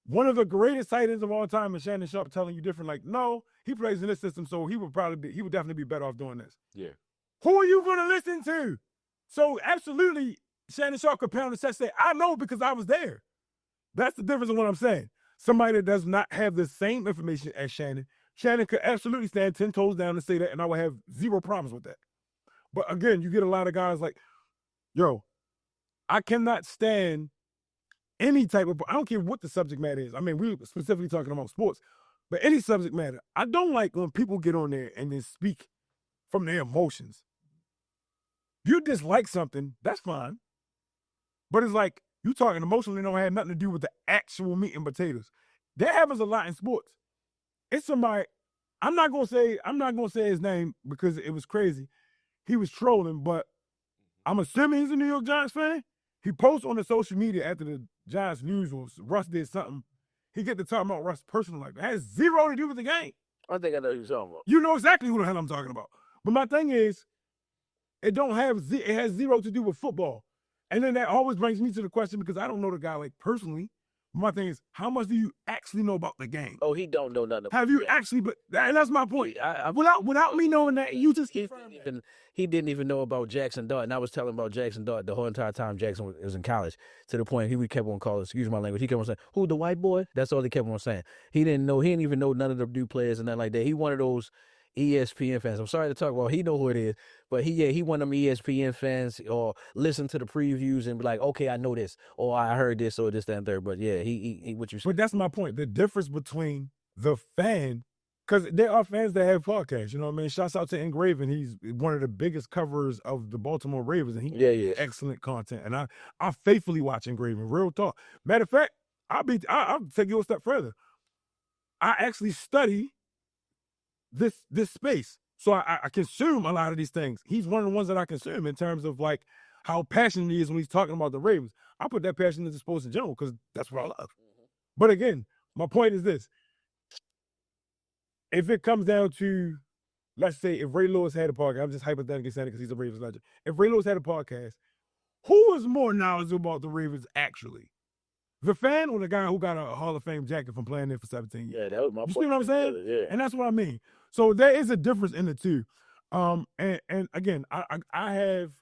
One of the greatest tight ends of all time is Shannon Sharp telling you different, like, no, he plays in this system, so he would definitely be better off doing this. Yeah. Who are you going to listen to? So absolutely, Shannon Sharp could pound the chest and say, I know because I was there. That's the difference in what I'm saying. Somebody that does not have the same information as Shannon could absolutely stand 10 toes down and say that, and I would have zero problems with that. But again, you get a lot of guys like, yo, I cannot stand any type of, I don't care what the subject matter is. I mean, we're specifically talking about sports, but any subject matter. I don't like when people get on there and then speak from their emotions. You dislike something, that's fine. But it's like, you talking emotionally don't have nothing to do with the actual meat and potatoes. That happens a lot in sports. It's somebody, I'm not gonna say his name because it was crazy. He was trolling, but I'm assuming he's a New York Giants fan. He posts on the social media after the Giants news was Russ did something. He get to talk about Russ personal like that. It has zero to do with the game. I think I know who you're talking about. You know exactly who the hell I'm talking about. But my thing is, it has zero to do with football. And then that always brings me to the question, because I don't know the guy like personally. My thing is, how much do you actually know about the game? Oh, he don't know nothing about Have you the game. actually, and that's my point. Without me knowing that, you just he didn't even know about Jackson Dart, and I was telling him about Jackson Dart the whole entire time Jackson was in college, to the point he kept on calling, excuse my language, he kept on saying, who, the white boy? That's all he kept on saying. He didn't even know none of the new players and nothing like that. He one of those ESPN fans. I'm sorry to talk about, he know who it is, but he one of them ESPN fans, or listen to the previews and be like, okay, I know this, or I heard this, or this, that, and third. But yeah, he what you said. But that's my point. The difference between the fan, because there are fans that have podcasts, you know what I mean? Shouts out to Engraven. He's one of the biggest coverers of the Baltimore Ravens, and he has excellent content. And I faithfully watch Engraven, real talk. Matter of fact, I'll take you a step further. I actually study this space. So I consume a lot of these things. He's one of the ones that I consume in terms of like how passionate he is when he's talking about the Ravens. I put that passion into sports in general because that's what I love. But again, my point is this. If it comes down to, let's say, if Ray Lewis had a podcast, I'm just hypothetically saying it because he's a Ravens legend. If Ray Lewis had a podcast, who is more knowledgeable about the Ravens actually? The fan or the guy who got a Hall of Fame jacket from playing there for 17 years? Yeah, that was my point. You see what I'm saying? Yeah. And that's what I mean. So there is a difference in the two. And again, I have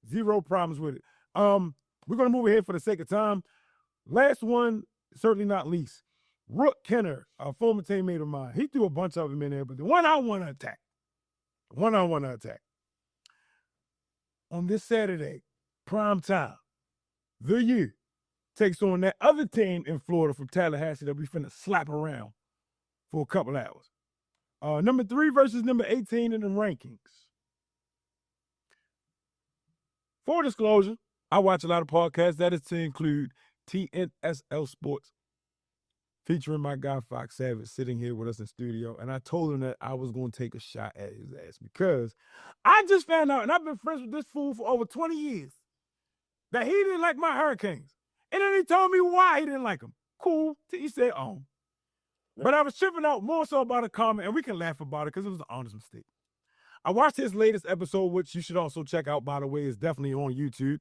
zero problems with it. We're going to move ahead for the sake of time. Last one, certainly not least. Rook Kenner, a former teammate of mine. He threw a bunch of them in there, but the one I want to attack. On this Saturday, prime time, the U takes on that other team in Florida from Tallahassee that we finna slap around for a couple hours. Number 3 versus number 18 in the rankings. Full disclosure, I watch a lot of podcasts. That is to include TNSL Sports, featuring my guy Fox Savage sitting here with us in studio. And I told him that I was going to take a shot at his ass because I just found out, and I've been friends with this fool for over 20 years, that he didn't like my Hurricanes. And then he told me why he didn't like them. Cool. He said, But I was tripping out more so about a comment, and we can laugh about it because it was an honest mistake. I watched his latest episode, which you should also check out, by the way. It's definitely on YouTube.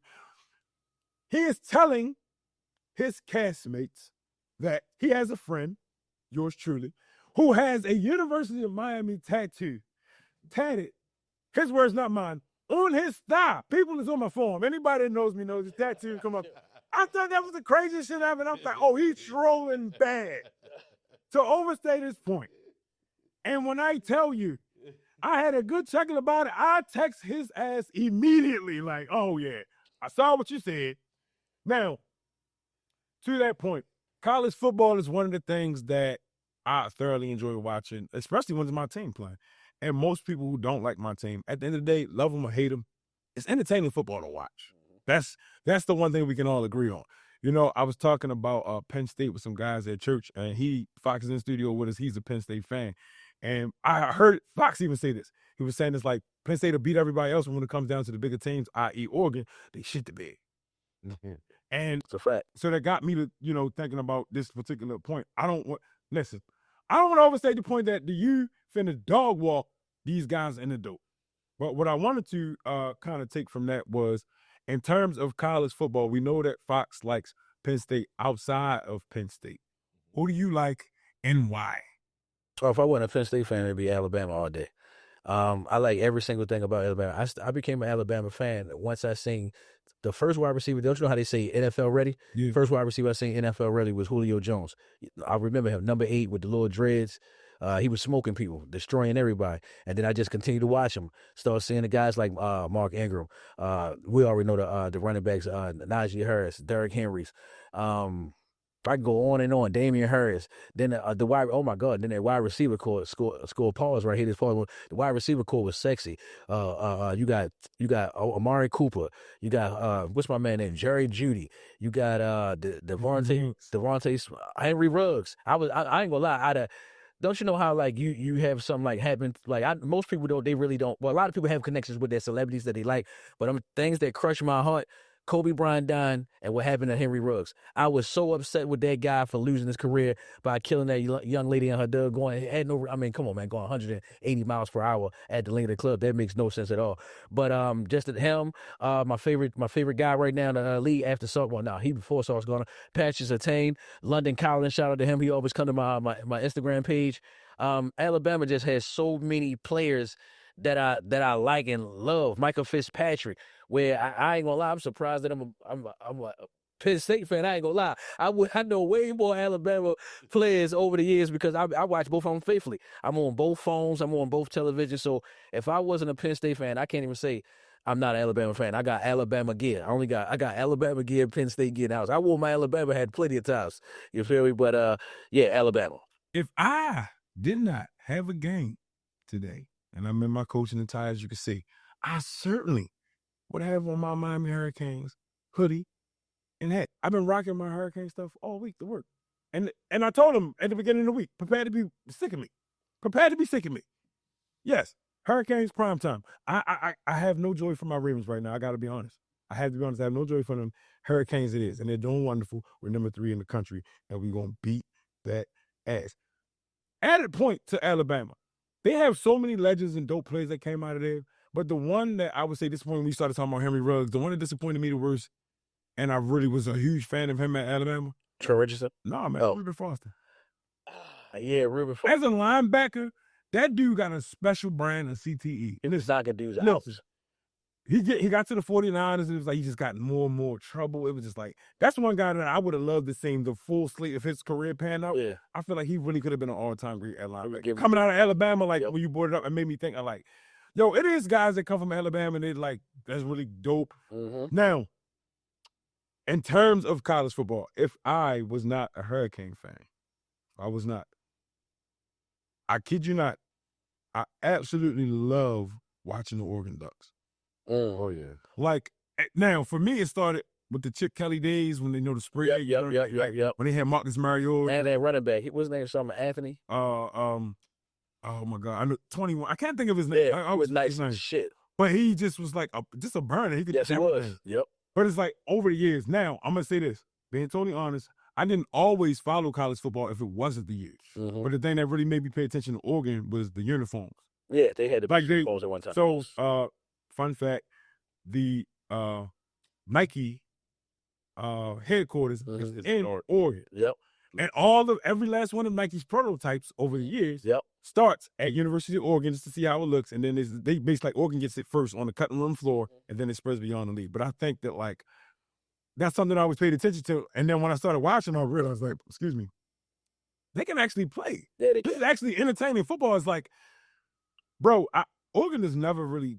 He is telling his castmates that he has a friend, yours truly, who has a University of Miami tattoo, tatted, his words, not mine, on his thigh. People is on my phone. Anybody that knows me knows his tattoo come up. I thought that was the craziest shit ever. And I'm like, oh, he's trolling bad. To overstate his point. And when I tell you, I had a good chuckle about it, I text his ass immediately like, oh, yeah, I saw what you said. Now, to that point, college football is one of the things that I thoroughly enjoy watching, especially when it's my team playing. And most people who don't like my team, at the end of the day, love them or hate them, it's entertaining football to watch. That's the one thing we can all agree on. You know, I was talking about Penn State with some guys at church, and Fox is in the studio with us. He's a Penn State fan. And I heard Fox even say this. He was saying it's like Penn State will beat everybody else when it comes down to the bigger teams, i.e. Oregon, they shit the bed. Mm-hmm. And it's a fact. So that got me to, thinking about this particular point. I don't want to overstate the point that the U finna dog walk these guys in the dope. But what I wanted to kind of take from that was, in terms of college football, we know that Fox likes Penn State outside of Penn State. Who do you like and why? So if I wasn't a Penn State fan, it'd be Alabama all day. I like every single thing about Alabama. I became an Alabama fan once I seen the first wide receiver. Don't you know how they say NFL ready? Yeah. First wide receiver I seen NFL ready was Julio Jones. I remember him, number 8 with the little dreads. He was smoking people, destroying everybody. And then I just continued to watch him. Started seeing the guys like Mark Ingram. We already know the running backs, Najee Harris, Derrick Henry's. I can go on and on. Damian Harris. Then the wide, oh my God. Then that wide receiver core scored pause right here. This pause. The wide receiver core was sexy. You got Amari Cooper. You got what's my man name? Jerry Jeudy. You got Devontae Henry Ruggs. I ain't gonna lie. Don't you know how like you have something like happen, like most people don't, they really don't. Well, a lot of people have connections with their celebrities that they like, but things that crush my heart. Kobe Bryant dying and what happened to Henry Ruggs. I was so upset with that guy for losing his career by killing that young lady in her dug come on, man, going 180 miles per hour at the Lincoln Club. That makes no sense at all. But just at him, my favorite guy right now in the league after Saul, he before Saul's gone, Patches Attain, London Collins, shout out to him. He always come to my Instagram page. Alabama just has so many players that I like and love. Michael Fitzpatrick, where I ain't gonna lie, I'm surprised that I'm a Penn State fan. I ain't gonna lie. I know way more Alabama players over the years because I watch both of them faithfully. I'm on both phones. I'm on both televisions. So if I wasn't a Penn State fan, I can't even say I'm not an Alabama fan. I got Alabama gear. I got Alabama gear, Penn State gear in the house. I wore my Alabama hat plenty of times. You feel me? But yeah, Alabama. If I did not have a game today, and I'm in my coaching attire, as you can see, I certainly would have on my Miami Hurricanes hoodie and hat. I've been rocking my Hurricane stuff all week to work. And I told them at the beginning of the week, prepare to be sick of me. Prepare to be sick of me. Yes, Hurricanes prime time. I have no joy for my Ravens right now. I got to be honest. I have to be honest. I have no joy for them. Hurricanes it is, and they're doing wonderful. We're number 3 in the country, and we're going to beat that ass. Added point to Alabama. They have so many legends and dope players that came out of there, but the one that I would say disappointed when we started talking about Henry Ruggs, the one that disappointed me the worst, and I really was a huge fan of him at Alabama. Trent Richardson? No, man, Reuben Foster. Yeah, Reuben Foster. As a linebacker, that dude got a special brand of CTE. And it's knocking dudes out. No. He got to the 49ers, and it was like he just got more and more trouble. It was just like, that's one guy that I would have loved to see the full slate of his career pan out. Yeah. I feel like he really could have been an all-time great at linebacker. Coming out of Alabama, like when you brought it up, it made me think, like, yo, it is guys that come from Alabama, and they're like, that's really dope. Mm-hmm. Now, in terms of college football, if I was not a Hurricane fan, I was not. I kid you not, I absolutely love watching the Oregon Ducks. Oh, yeah. Like, now, for me, it started with the Chip Kelly days when they know the spray. Yep. When they had Marcus Mariota. And that running back, what's his name? Something Anthony? Oh, my God. I know 21. I can't think of his name. Yeah, he was nice as shit. But he just was like just a burner. He could Yes, he was. Yep. But it's like over the years. Now, I'm going to say this. Being totally honest, I didn't always follow college football if it wasn't the years. Mm-hmm. But the thing that really made me pay attention to Oregon was the uniforms. Yeah, they had the like uniforms at one time. So, fun fact, the Nike headquarters is in Oregon. Yep. And every last one of Nike's prototypes over the years starts at University of Oregon just to see how it looks. And then they basically, like, Oregon gets it first on the cutting room floor, and then it spreads beyond the league. But I think that, like, that's something I always paid attention to. And then when I started watching, I realized, like, excuse me, they can actually play. Yeah, this is actually entertaining. Football is like, bro, Oregon has never really,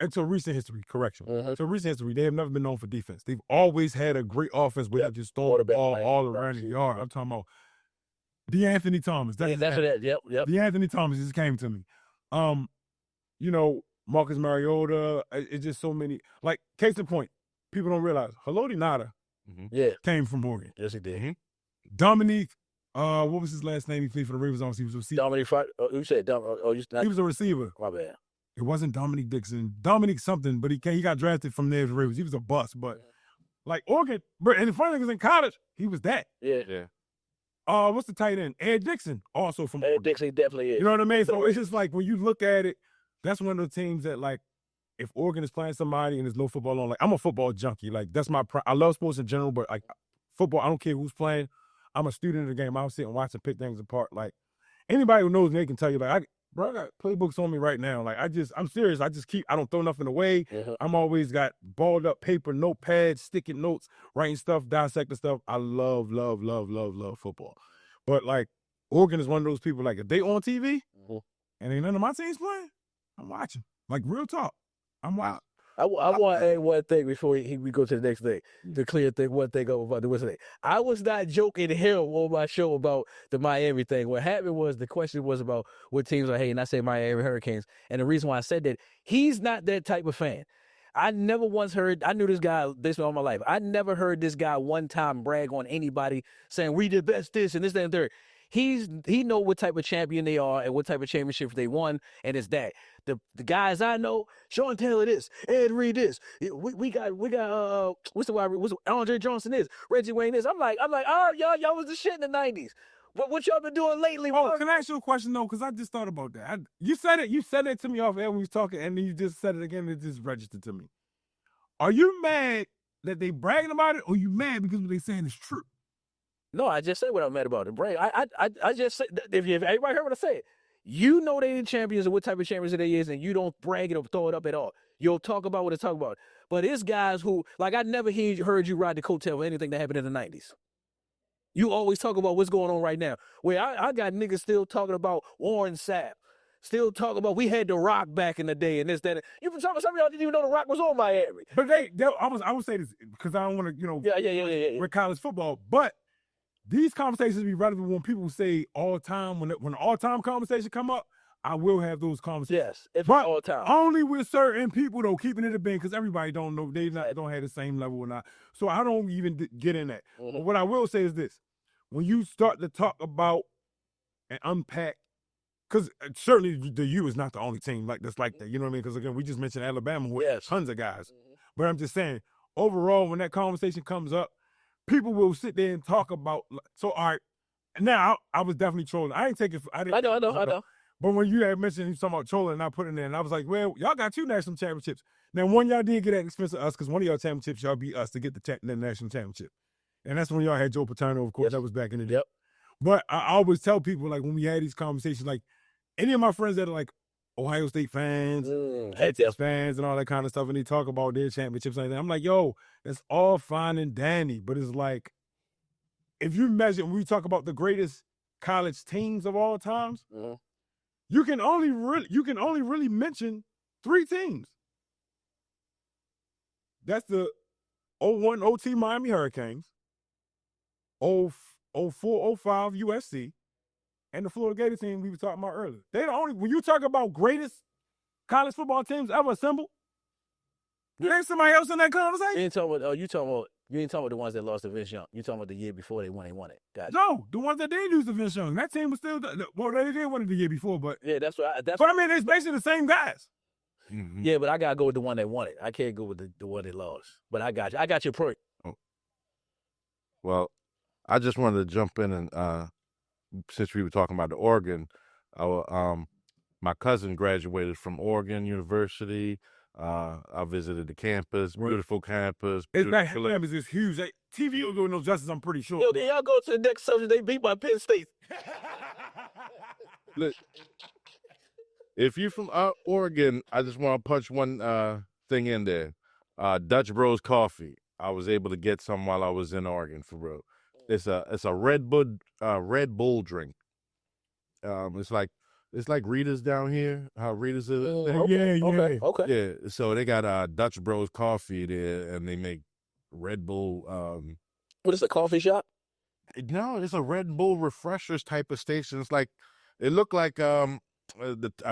until recent history, until recent history, they have never been known for defense. They've always had a great offense where they just throw the ball all around the yard. I'm talking about DeAnthony Thomas. That's what yep. DeAnthony Thomas just came to me. You know, Marcus Mariota, it's just so many. Like, case in point, people don't realize, Haloti Ngata came from Oregon. Yes, he did. Mm-hmm. Dominique, what was his last name? He played for the Ravens. He was a receiver. Dominique, you said he was a receiver. My bad. It wasn't Dominique Dixon. Dominique something, but he got drafted from there to the Ravens. He was a bust, but like Oregon, and the funny thing is in college, he was that. Yeah. What's the tight end? Ed Dixon, also from Oregon. Dixon definitely is. You know what I mean? So it's just like when you look at it, that's one of the teams that, like, if Oregon is playing somebody and there's no football on, like, I'm a football junkie. Like, that's my I love sports in general, but like football, I don't care who's playing. I'm a student of the game. I'll sit and watch and pick things apart. Like, anybody who knows me can tell you, like, I got playbooks on me right now. Like, I'm serious. I don't throw nothing away. I'm always got balled up paper, notepads, sticking notes, writing stuff, dissecting stuff. I love football. But, like, Oregon is one of those people, like, if they on TV and ain't none of my teams playing, I'm watching. Like, real talk. I'm wild. I want to add one thing before we go to the next thing. To clear one thing up about the what's name. I was not joking here on my show about the Miami thing. What happened was the question was about what teams are hating. I say Miami Hurricanes. And the reason why I said that, he's not that type of fan. I never once heard, I knew this guy basically all my life. I never heard this guy one time brag on anybody saying, we did best this and this, that, and third. He know what type of champion they are and what type of championship they won, and it's that. The guys I know, Sean Taylor this, Ed Reed this. We got what's Andre Johnson is, Reggie Wayne this. I'm like, oh, y'all was the shit in the 90s. What y'all been doing lately? Oh, can I ask you a question though? Because I just thought about that. You said it to me off air when we was talking, and then you just said it again. It just registered to me. Are you mad that they bragging about it, or you mad because what they saying is true? No, I just said what I'm mad about. The brag. I just said, if everybody heard what I said, you know they the champions and what type of champions they is, and you don't brag it or throw it up at all. You'll talk about what they talk about. But it's guys who, like, I never heard you ride the coattail of anything that happened in the 90s. You always talk about what's going on right now. Where I got niggas still talking about Warren Sapp. Still talking about we had The Rock back in the day and this, that. You from some of y'all didn't even know The Rock was on Miami. But I would say this because I don't want to, Yeah. with college football. But these conversations be relevant when people say all time, when the all-time conversation come up, I will have those conversations. Yes, it's but all time. Only with certain people, though, keeping it a bin, because everybody don't know, don't have the same level or not. So I don't even get in that. But what I will say is this. When you start to talk about and unpack because certainly the U is not the only team that's like that. You know what I mean? Because again, we just mentioned Alabama, who has tons of guys. But I'm just saying, overall, when that conversation comes up, people will sit there and talk about. So, all right, now I was definitely trolling. I ain't taking. I know. But when you had mentioned you talking about trolling, and I put it in, and I was like, well, y'all got 2 national championships. Now, one y'all did get at the expense of us because one of y'all championships y'all beat us to get the national championship, and that's when y'all had Joe Paterno. Of course, that was back in the day. But I always tell people, like, when we had these conversations, like, any of my friends that are like Ohio State fans, Texas fans, and all that kind of stuff, and they talk about their championships and everything, I'm like, yo, that's all fine and dandy, but it's like, if you measure, when we talk about the greatest college teams of all times, you can only really mention 3 teams. That's the 01 OT Miami Hurricanes, 04, 05 USC, and the Florida Gator team we were talking about earlier. They the only, when you talk about greatest college football teams ever assembled, there ain't somebody else in that conversation. You ain't talking about, you ain't talking about the ones that lost to Vince Young. You talking about the year before they won it. Gotcha. No, the ones that did lose to Vince Young. That team was still, well, they did win it the year before, but. Yeah, that's what But I mean, it's basically the same guys. Yeah, but I gotta go with the one that won it. I can't go with the one that lost. But I got you. I got your point. Well, I just wanted to jump in and since we were talking about the Oregon, my cousin graduated from Oregon University. I visited the campus, beautiful campus. That campus is huge. TV will do no justice, I'm pretty sure. Yo, can y'all go to the next subject? They beat my Penn State. Look, if you're from Oregon, I just want to punch one thing in there. Dutch Bros Coffee. I was able to get some while I was in Oregon, for real. It's a Red Bull drink. It's like Rita's down here. How Rita's is. Okay. Yeah. So they got Dutch Bros Coffee there, and they make Red Bull. What is a coffee shop? No, it's a Red Bull refreshers type of station. It's like it looked like a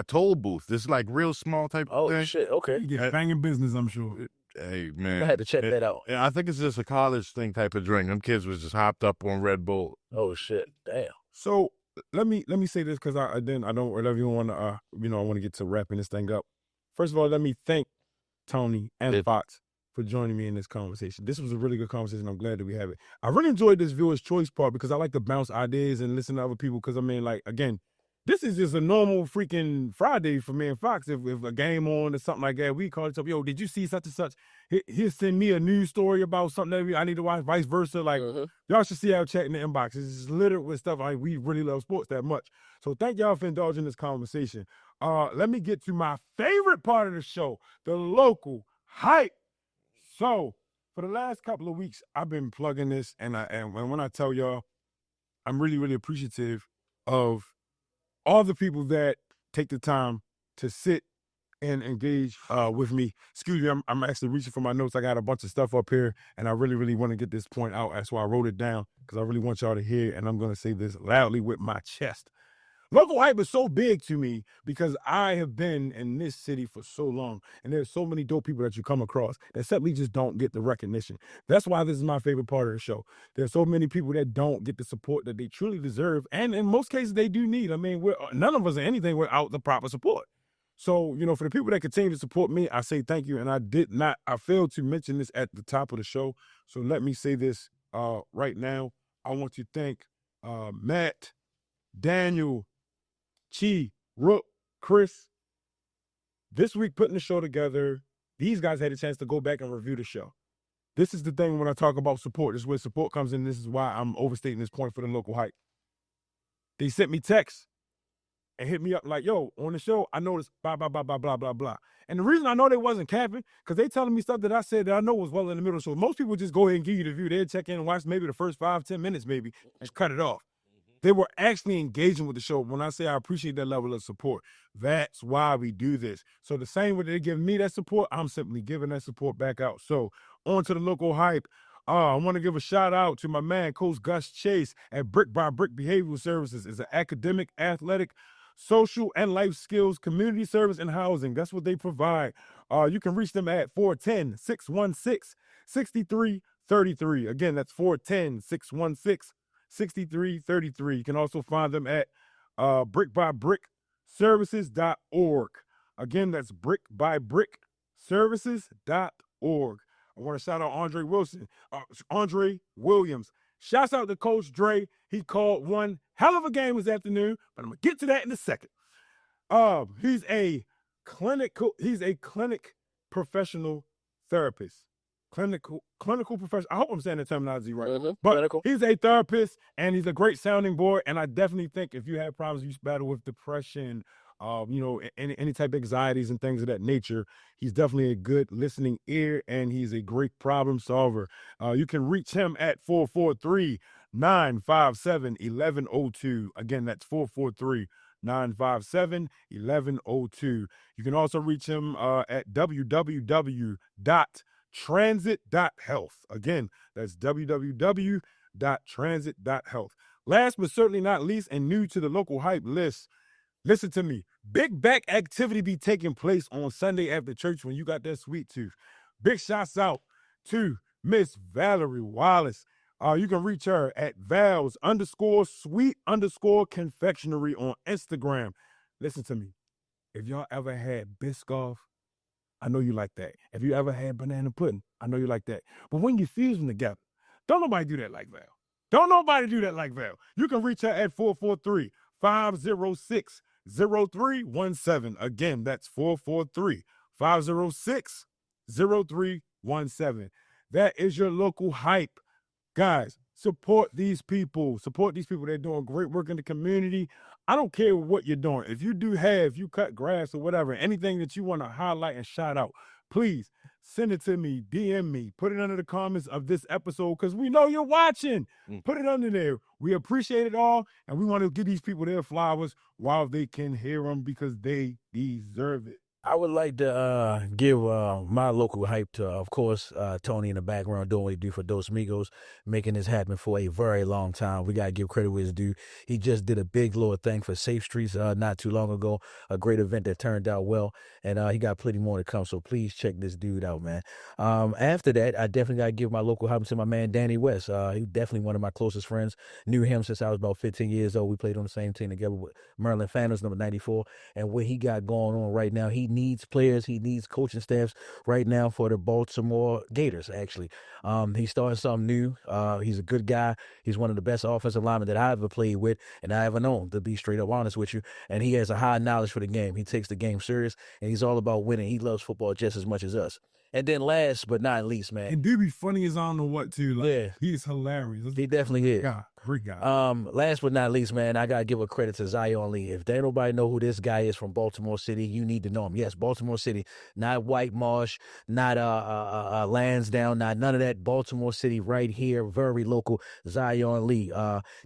toll booth. This is like real small type of thing. Oh shit. Okay. You get banging business, I'm sure. Hey man, I had to check that out. I think it's just a college thing type of drink. Them kids was just hopped up on Red Bull. Oh shit. Damn. So let me say this because I don't whatever you want to I want to get to wrapping this thing up. First of all, let me thank Tony and Fox for joining me in this conversation. This was a really good conversation. I'm glad that we have it. I really enjoyed this viewer's choice part because I like to bounce ideas and listen to other people because I mean, like, again, this is just a normal freaking Friday for me and Fox. If a game on or something like that, we call each other, yo, did you see such and such? He'll send me a news story about something that I need to watch, vice versa. Like, y'all should see our chat in the inbox. It's just littered with stuff. We really love sports that much. So thank y'all for indulging this conversation. Let me get to my favorite part of the show, the local hype. So for the last couple of weeks, I've been plugging this, and when I tell y'all, I'm really, really appreciative of all the people that take the time to sit and engage with me. Excuse me, I'm actually reaching for my notes. I got a bunch of stuff up here, and I really, really want to get this point out. That's why I wrote it down, because I really want y'all to hear, and I'm going to say this loudly with my chest. Local hype is so big to me because I have been in this city for so long, and there's so many dope people that you come across that simply just don't get the recognition. That's why this is my favorite part of the show. There's so many people that don't get the support that they truly deserve, and in most cases they do need. I mean, none of us are anything without the proper support. So, for the people that continue to support me, I say thank you, and I failed to mention this at the top of the show, so let me say this right now. I want to thank Matt, Daniel, Chi, Rook, Chris. This week putting the show together, these guys had a chance to go back and review the show. This is the thing when I talk about support. This is where support comes in. This is why I'm overstating this point for the local hype. They sent me texts and hit me up like, yo, on the show, I noticed blah, blah, blah, blah, blah, blah, blah. And the reason I know they wasn't capping, because they telling me stuff that I said that I know was well in the middle. So most people just go ahead and give you the view. They'll check in and watch maybe the first 5-10 minutes maybe and cut it off. They were actually engaging with the show. When I say I appreciate that level of support, that's why we do this. So the same way they give me that support, I'm simply giving that support back out. So on to the local hype. I want to give a shout out to my man, Coach Gus Chase at Brick by Brick Behavioral Services. It's an academic, athletic, social, and life skills, community service, and housing. That's what they provide. You can reach them at 410-616-6333. Again, that's 410-616-6333. You can also find them at brickbybrick.com. brickbybrickservices.org. Again, that's brickbybrickservices.org. I want to shout out Andre Williams. Shouts out to Coach Dre. He called one hell of a game this afternoon, but I'm gonna get to that in a second. He's a clinic professional therapist. Clinical professional. I hope I'm saying the terminology right. But Clinical. he's a therapist and he's a great sounding board. And I definitely think if you have problems, you battle with depression, any type of anxieties and things of that nature, he's definitely a good listening ear and he's a great problem solver. You can reach him at 443-957-1102. Again, that's 443-957-1102. You can also reach him at www.transit.health. Again, that's www.transit.health. Last but certainly not least, and new to the local hype list, listen to me. Big back activity be taking place on Sunday after church when you got that sweet tooth. Big shouts out to Miss Valerie Wallace. You can reach her at Vals_sweet_confectionery on Instagram. Listen to me. If y'all ever had Biscoff, I know you like that. If you ever had banana pudding, I know you like that. But when you fuse them together, don't nobody do that like Val. Don't nobody do that like Val. You can reach her at 443-506-0317. Again, that's 443-506-0317. That is your local hype. Guys, support these people. Support these people. They're doing great work in the community. I don't care what you're doing. If you you cut grass or whatever, anything that you want to highlight and shout out, please send it to me, DM me, put it under the comments of this episode because we know you're watching. Put it under there. We appreciate it all, and we want to give these people their flowers while they can hear them because they deserve it. I would like to give my local hype to, of course, Tony in the background doing what he do for Dos Migos, making this happen for a very long time. We got to give credit where it's due. He just did a big little thing for Safe Streets not too long ago, a great event that turned out well, and he got plenty more to come, so please check this dude out, man. After that, I definitely got to give my local hype to my man, Danny West. He's definitely one of my closest friends. Knew him since I was about 15 years old. We played on the same team together with Maryland Phantoms, number 94, and what he got going on right now, he needs players, he needs coaching staffs right now for the Baltimore Gators, actually. He's starting something new. He's a good guy. He's one of the best offensive linemen that I ever played with and I ever known, to be straight up honest with you. And he has a high knowledge for the game. He takes the game serious, and he's all about winning. He loves football just as much as us. And then last but not least, man. And dude be funny as I don't know what to. Like, yeah. He's hilarious. He definitely is. Yeah, great guy. Last but not least, man, I got to give a credit to Zion Lee. If there nobody know who this guy is from Baltimore City, you need to know him. Yes, Baltimore City, not White Marsh, not Lansdowne, not none of that. Baltimore City right here, very local. Zion Lee,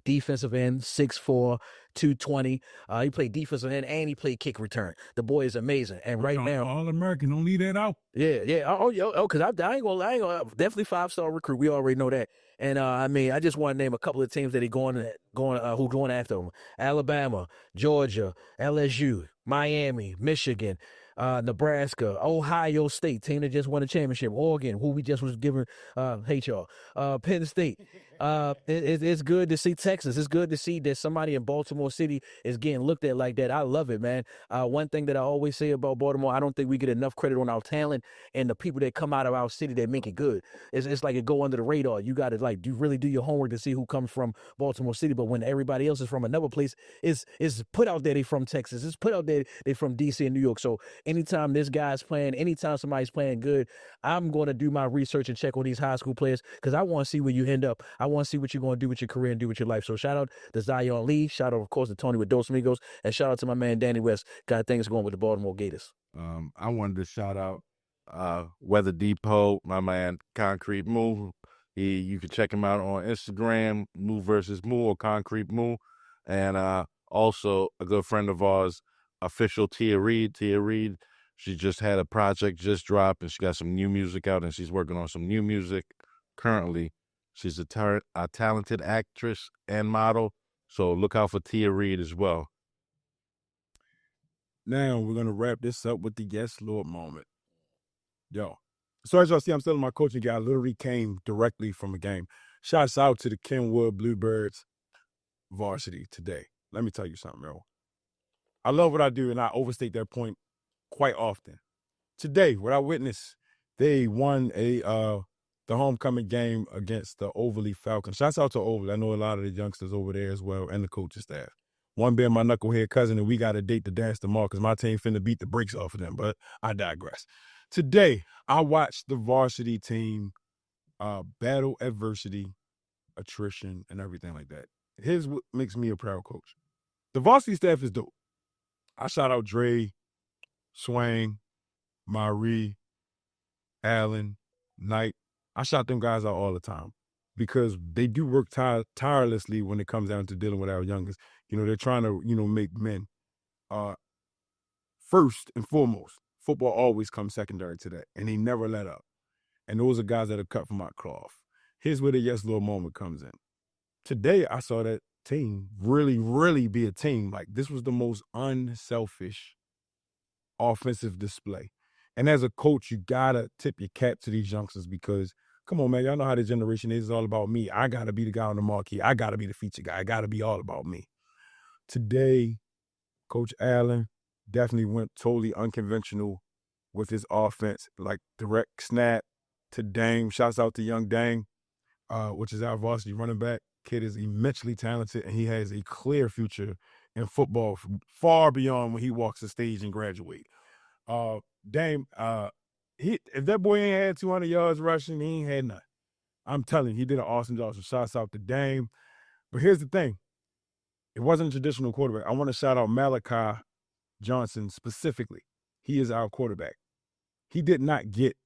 defensive end, 6'4", 220. He played defensive end and he played kick return. The boy is amazing. And right now, All-American, don't leave that out. Yeah. Because I ain't gonna definitely 5-star recruit. We already know that. And I just want to name a couple of teams that who going after him: Alabama, Georgia, LSU, Miami, Michigan, Nebraska, Ohio State, team that just won a championship, Oregon, who we just was giving, hate y'all, Penn State. It's good to see Texas. It's good to see that somebody in Baltimore City is getting looked at like that. I love it, man. One thing that I always say about Baltimore, I don't think we get enough credit on our talent and the people that come out of our city that make it good. It's like it go under the radar. You got to really do your homework to see who comes from Baltimore City. But when everybody else is from another place, it's put out there they from Texas. It's put out there they from DC and New York. So anytime this guy's playing, anytime somebody's playing good, I'm going to do my research and check on these high school players because I want to see where you end up. I want to see what you're going to do with your career and do with your life. So shout out to Zion Lee. Shout out, of course, to Tony with Dos Migos. And shout out to my man, Danny West. Got things going with the Baltimore Gators. I wanted to shout out Weather Depot, my man, Concrete Moo. You can check him out on Instagram, Moo versus Moo or Concrete Moo. And also a good friend of ours, official Tia Reed. Tia Reed, she just had a project just dropped and she got some new music out and she's working on some new music currently. She's a talented actress and model, so look out for Tia Reed as well. Now we're going to wrap this up with the Yes Lord moment. Yo, so as y'all see, I'm still in my coaching gear. I literally came directly from a game. Shouts out to the Kenwood Bluebirds varsity today. Let me tell you something, yo. I love what I do, and I overstate that point quite often. Today, what I witnessed, they won the homecoming game against the Overly Falcons. Shouts out to Overly. I know a lot of the youngsters over there as well, and the coaching staff. One being my knucklehead cousin, and we got a date to dance tomorrow because my team finna beat the brakes off of them, but I digress. Today, I watched the varsity team battle adversity, attrition, and everything like that. Here's what makes me a proud coach. The varsity staff is dope. I shout out Dre, Swang, Marie, Allen, Knight. I shout them guys out all the time because they do work tirelessly when it comes down to dealing with our youngest. You know, they're trying to, make men. First and foremost, football always comes secondary to that, and they never let up. And those are guys that are cut from my cloth. Here's where the yes, Lord moment comes in. Today, I saw that team really, really be a team. Like, this was the most unselfish offensive display. And as a coach, you got to tip your cap to these youngsters because, come on, man, y'all know how the generation is. It's all about me. I got to be the guy on the marquee. I got to be the feature guy. I got to be all about me. Today, Coach Allen definitely went totally unconventional with his offense, like direct snap to Dame. Shouts out to young Dame, which is our varsity running back. Kid is immensely talented, and he has a clear future in football far beyond when he walks the stage and graduate. Dame, if that boy ain't had 200 yards rushing, he ain't had none. I'm telling you, he did an awesome job. So shouts out to Dame. But here's the thing. It wasn't a traditional quarterback. I want to shout out Malachi Johnson specifically. He is our quarterback. He did not get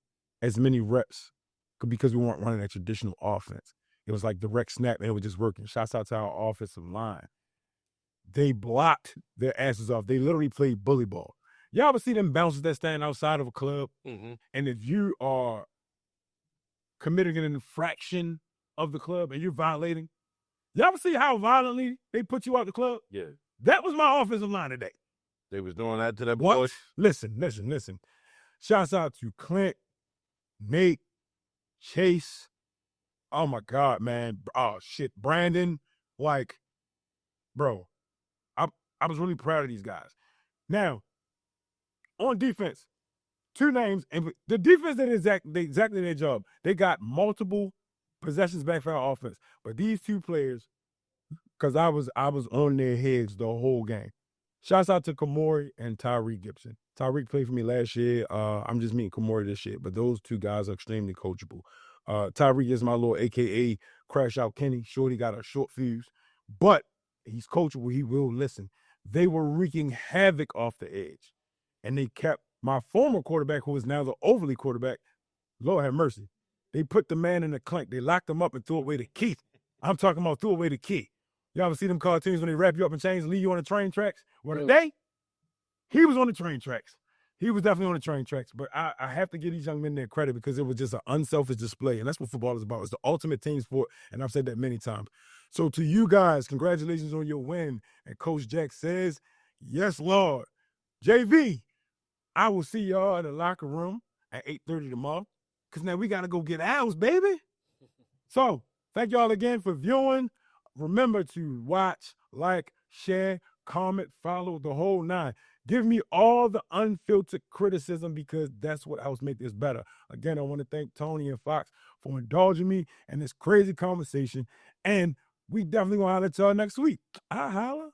as many reps because we weren't running a traditional offense. It was like direct snap, and it was just working. Shouts out to our offensive line. They blocked their asses off. They literally played bully ball. Y'all ever see them bouncers that stand outside of a club? Mm-hmm. And if you are committing an infraction of the club and you're violating, y'all ever see how violently they put you out the club? Yeah. That was my offensive line today. They was doing that to that boy. Listen. Shouts out to Clint, Nate, Chase. Oh, my God, man. Oh, shit. Brandon. Like, bro, I was really proud of these guys. Now, on defense, two names. And the defense did exactly their job. They got multiple possessions back for our offense. But these two players, because I was on their heads the whole game. Shouts out to Kamori and Tyreek Gibson. Tyreek played for me last year. I'm just meeting Kamori this year. But those two guys are extremely coachable. Tyreek is my little AKA Crash Out Kenny. Shorty got a short fuse. But he's coachable. He will listen. They were wreaking havoc off the edge. And they kept my former quarterback, who is now the Overly quarterback, Lord have mercy. They put the man in the clink. They locked him up and threw away the key. I'm talking about threw away the key. Y'all ever see them cartoons when they wrap you up in chains and leave you on the train tracks? Well, today, he was on the train tracks. He was definitely on the train tracks. But I have to give these young men their credit because it was just an unselfish display. And that's what football is about. It's the ultimate team sport. And I've said that many times. So to you guys, congratulations on your win. And Coach Jack says, yes, Lord. JV, I will see y'all in the locker room at 8:30 tomorrow. Because now we got to go get ours, baby. So thank y'all again for viewing. Remember to watch, like, share, comment, follow, the whole nine. Give me all the unfiltered criticism because that's what helps make this better. Again, I want to thank Tony and Fox for indulging me in this crazy conversation. And we definitely going to holler at y'all next week. I holla.